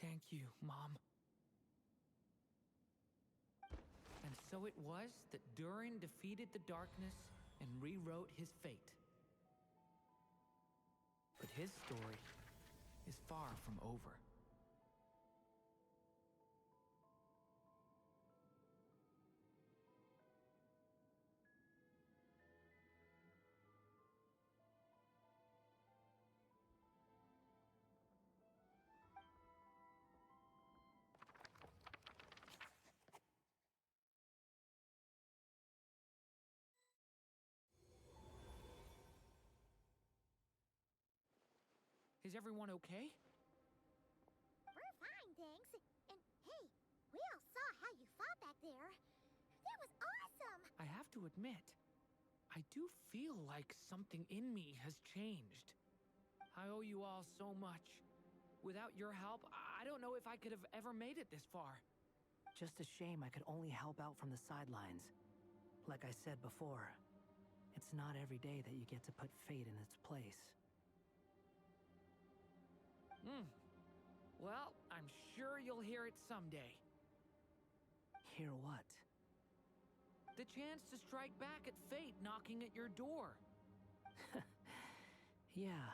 Thank you, Mom. And so it was that Durin defeated the darkness and rewrote his fate. But his story is far from over. Is everyone okay? We're fine, thanks. And hey, we all saw how you fought back there. That was awesome! I have to admit, I do feel like something in me has changed. I owe you all so much. Without your help, I don't know if I could have ever made it this far. Just a shame I could only help out from the sidelines. Like I said before, it's not every day that you get to put fate in its place. Well, I'm sure you'll hear it someday. Hear what? The chance to strike back at fate knocking at your door. Yeah,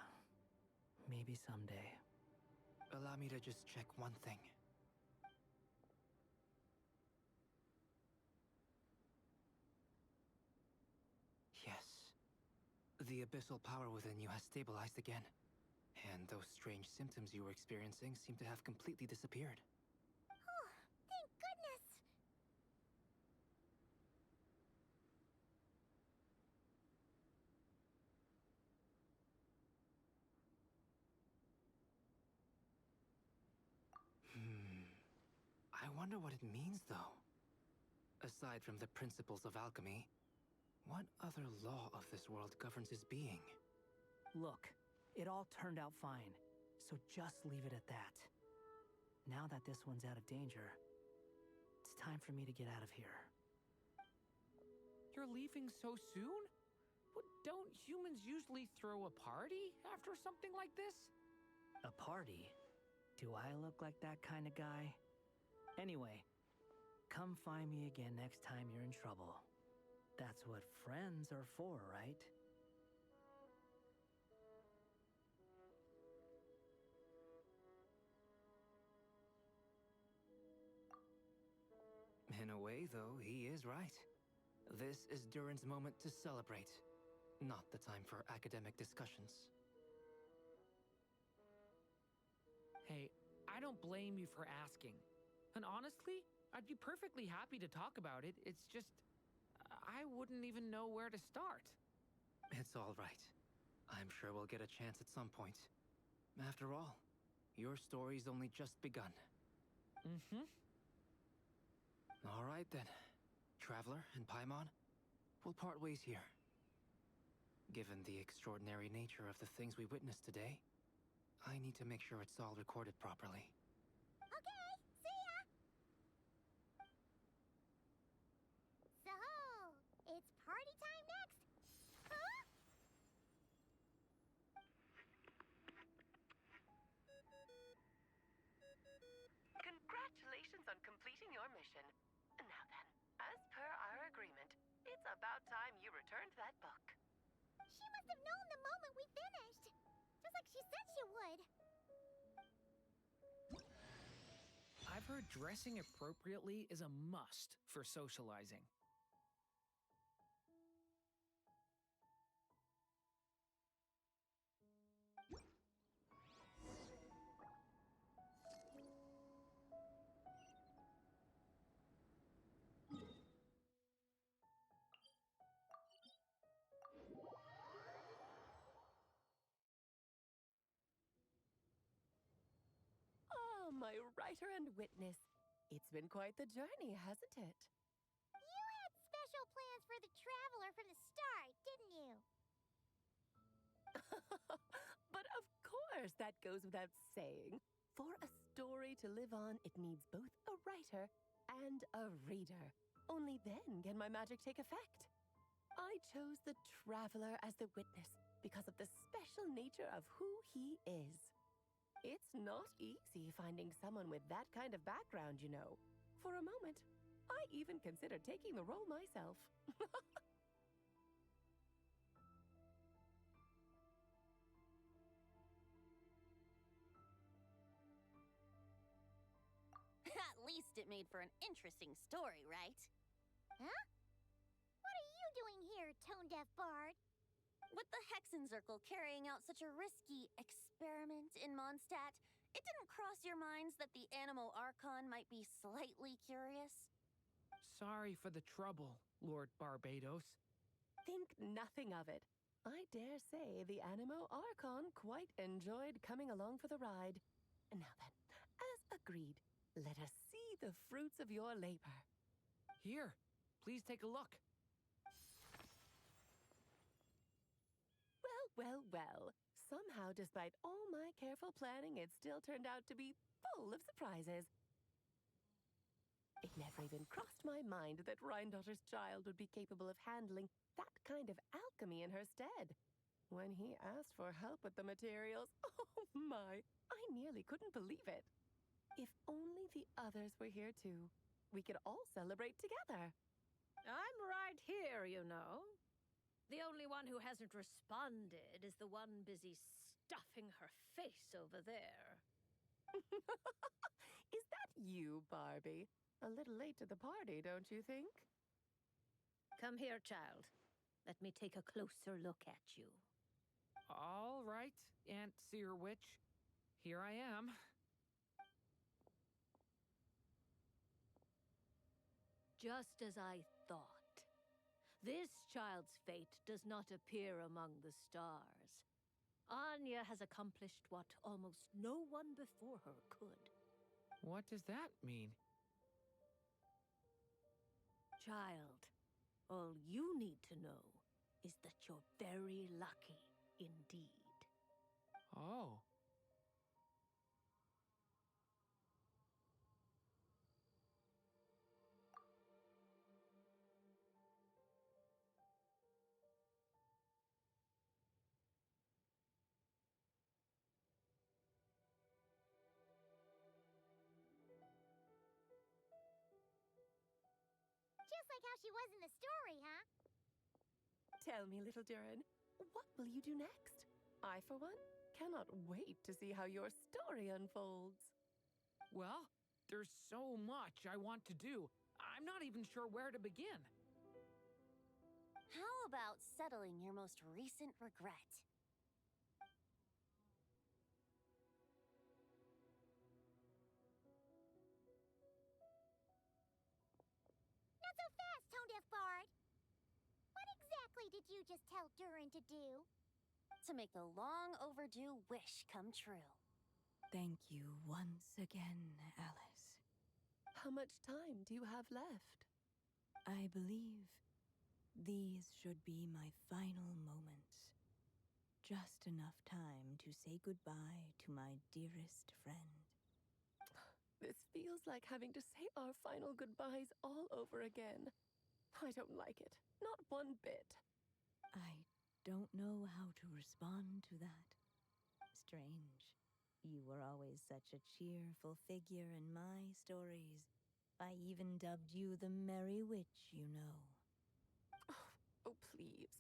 maybe someday. Allow me to just check one thing. Yes. The abyssal power within you has stabilized again. And those strange symptoms you were experiencing seem to have completely disappeared. Oh, thank goodness! I wonder what it means, though. Aside from the principles of alchemy, what other law of this world governs his being? Look, it all turned out fine, so just leave it at that. Now that this one's out of danger, it's time for me to get out of here. You're leaving so soon? Don't humans usually throw a party after something like this? A party? Do I look like that kind of guy? Anyway, come find me again next time you're in trouble. That's what friends are for, right? In a way, though, he is right. This is Durin's moment to celebrate, not the time for academic discussions. Hey, I don't blame you for asking. And honestly, I'd be perfectly happy to talk about it. It's just, I wouldn't even know where to start. It's all right. I'm sure we'll get a chance at some point. After all, your story's only just begun. All right then. Traveler and Paimon, we'll part ways here. Given the extraordinary nature of the things we witnessed today, I need to make sure it's all recorded properly. Okay, see ya! So, it's party time next? Huh? Congratulations on completing your mission. Now then, as per our agreement, it's about time you returned that book. She must have known the moment we finished. Just like she said she would. I've heard dressing appropriately is a must for socializing. Oh, my writer and witness. It's been quite the journey, hasn't it? You had special plans for the traveler from the start, didn't you? But of course, that goes without saying. For a story to live on, it needs both a writer and a reader. Only then can my magic take effect. I chose the traveler as the witness because of the special nature of who he is. It's not easy finding someone with that kind of background, you know. For a moment, I even considered taking the role myself. At least it made for an interesting story, right? Huh? What are you doing here, tone-deaf bard? With the Hexenzirkel carrying out such a risky experiment in Mondstadt, it didn't cross your minds that the Animo Archon might be slightly curious? Sorry for the trouble, Lord Barbados. Think nothing of it. I dare say the Animo Archon quite enjoyed coming along for the ride. Now then, as agreed, let us see the fruits of your labor. Here, please take a look. Well. Somehow, despite all my careful planning, it still turned out to be full of surprises. It never even crossed my mind that Rhindotter's child would be capable of handling that kind of alchemy in her stead. When he asked for help with the materials, oh my, I nearly couldn't believe it. If only the others were here too, we could all celebrate together. I'm right here, you know. The only one who hasn't responded is the one busy stuffing her face over there. Is that you, Barbie? A little late to the party, don't you think? Come here, child. Let me take a closer look at you. All right, Aunt Seer Witch. Here I am. Just as I thought. This child's fate does not appear among the stars. Anya has accomplished what almost no one before her could. What does that mean? Child, all you need to know is that you're very lucky indeed. Oh. Just like how she was in the story, huh? Tell me, little Durin, what will you do next? I, for one, cannot wait to see how your story unfolds. Well, there's so much I want to do. I'm not even sure where to begin. How about settling your most recent regret? Not so fast, tone-deaf bard! What exactly did you just tell Durin to do? To make the long overdue wish come true. Thank you once again, Alice. How much time do you have left? I believe these should be my final moments. Just enough time to say goodbye to my dearest friend. This feels like having to say our final goodbyes all over again. I don't like it. Not one bit. I don't know how to respond to that. Strange. You were always such a cheerful figure in my stories. I even dubbed you the Merry Witch, you know. Oh, please.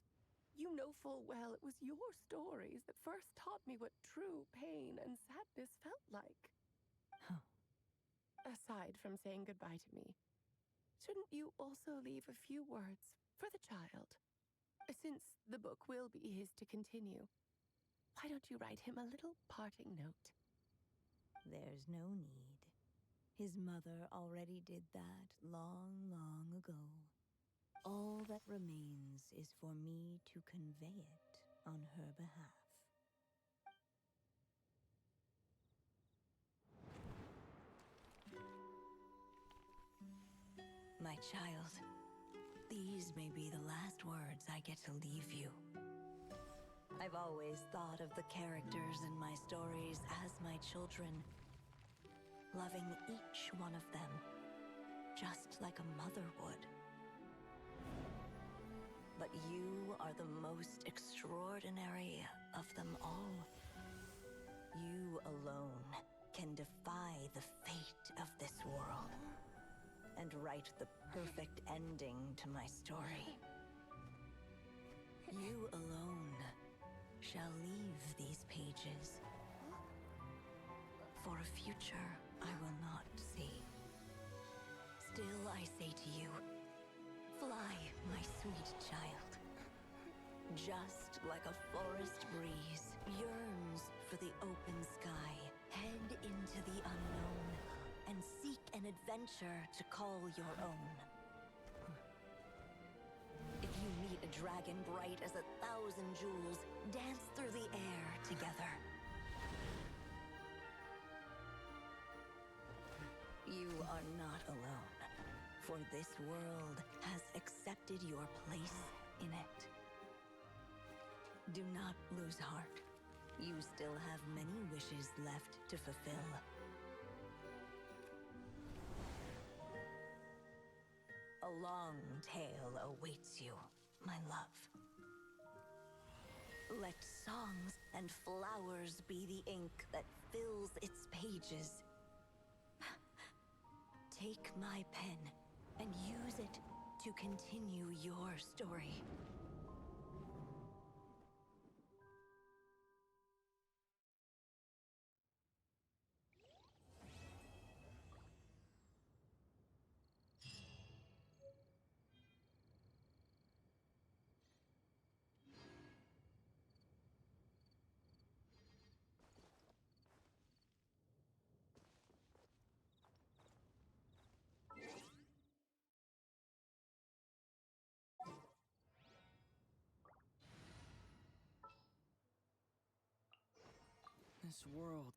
You know full well it was your stories that first taught me what true pain and sadness felt like. Huh. Aside from saying goodbye to me, shouldn't you also leave a few words for the child? Since the book will be his to continue, why don't you write him a little parting note? There's no need. His mother already did that long, long ago. All that remains is for me to convey it on her behalf. My child, these may be the last words I get to leave you. I've always thought of the characters in my stories as my children, loving each one of them, just like a mother would. But you are the most extraordinary of them all. You alone write the perfect ending to my story. You alone shall leave these pages for a future I will not see. Still I say to you, fly, my sweet child. Just like a forest breeze yearns for the open sky, head into the unknown and seek an adventure to call your own. If you meet a dragon bright as 1,000 jewels, dance through the air together. You are not alone, for this world has accepted your place in it. Do not lose heart. You still have many wishes left to fulfill. A long tale awaits you, my love. Let songs and flowers be the ink that fills its pages. Take my pen and use it to continue your story. This world.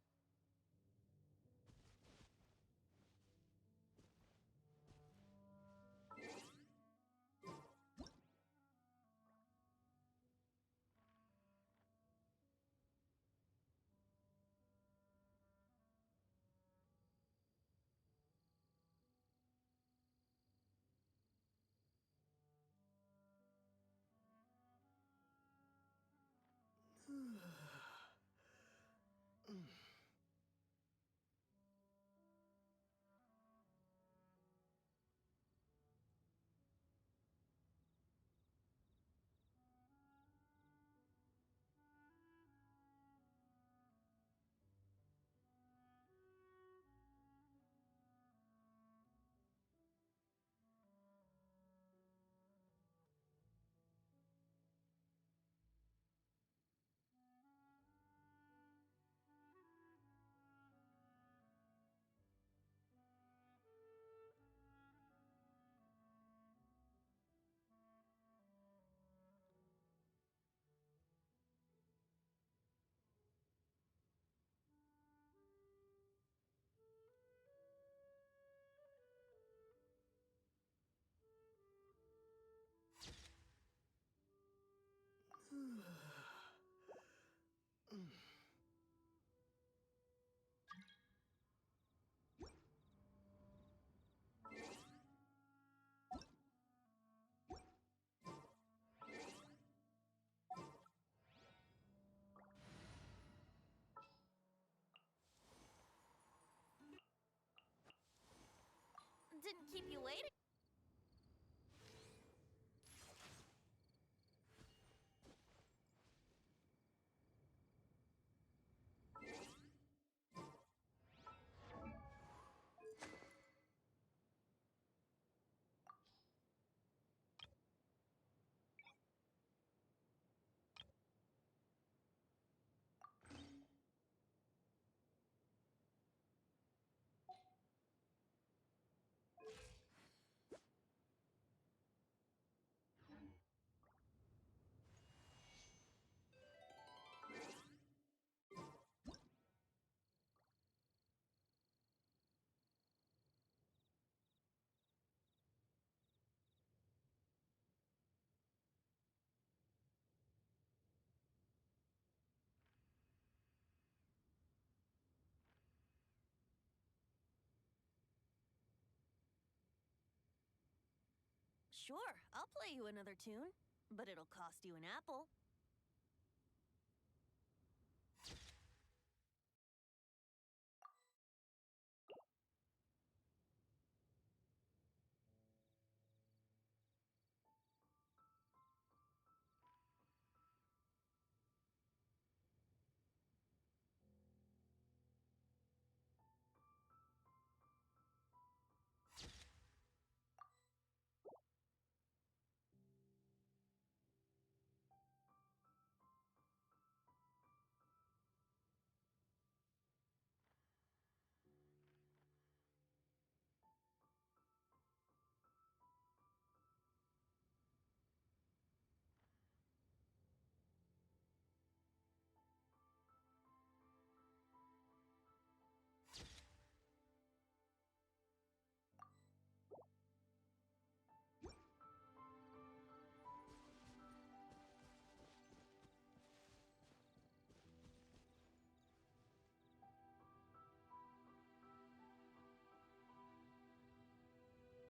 Didn't keep you waiting. Sure, I'll play you another tune, but it'll cost you an apple.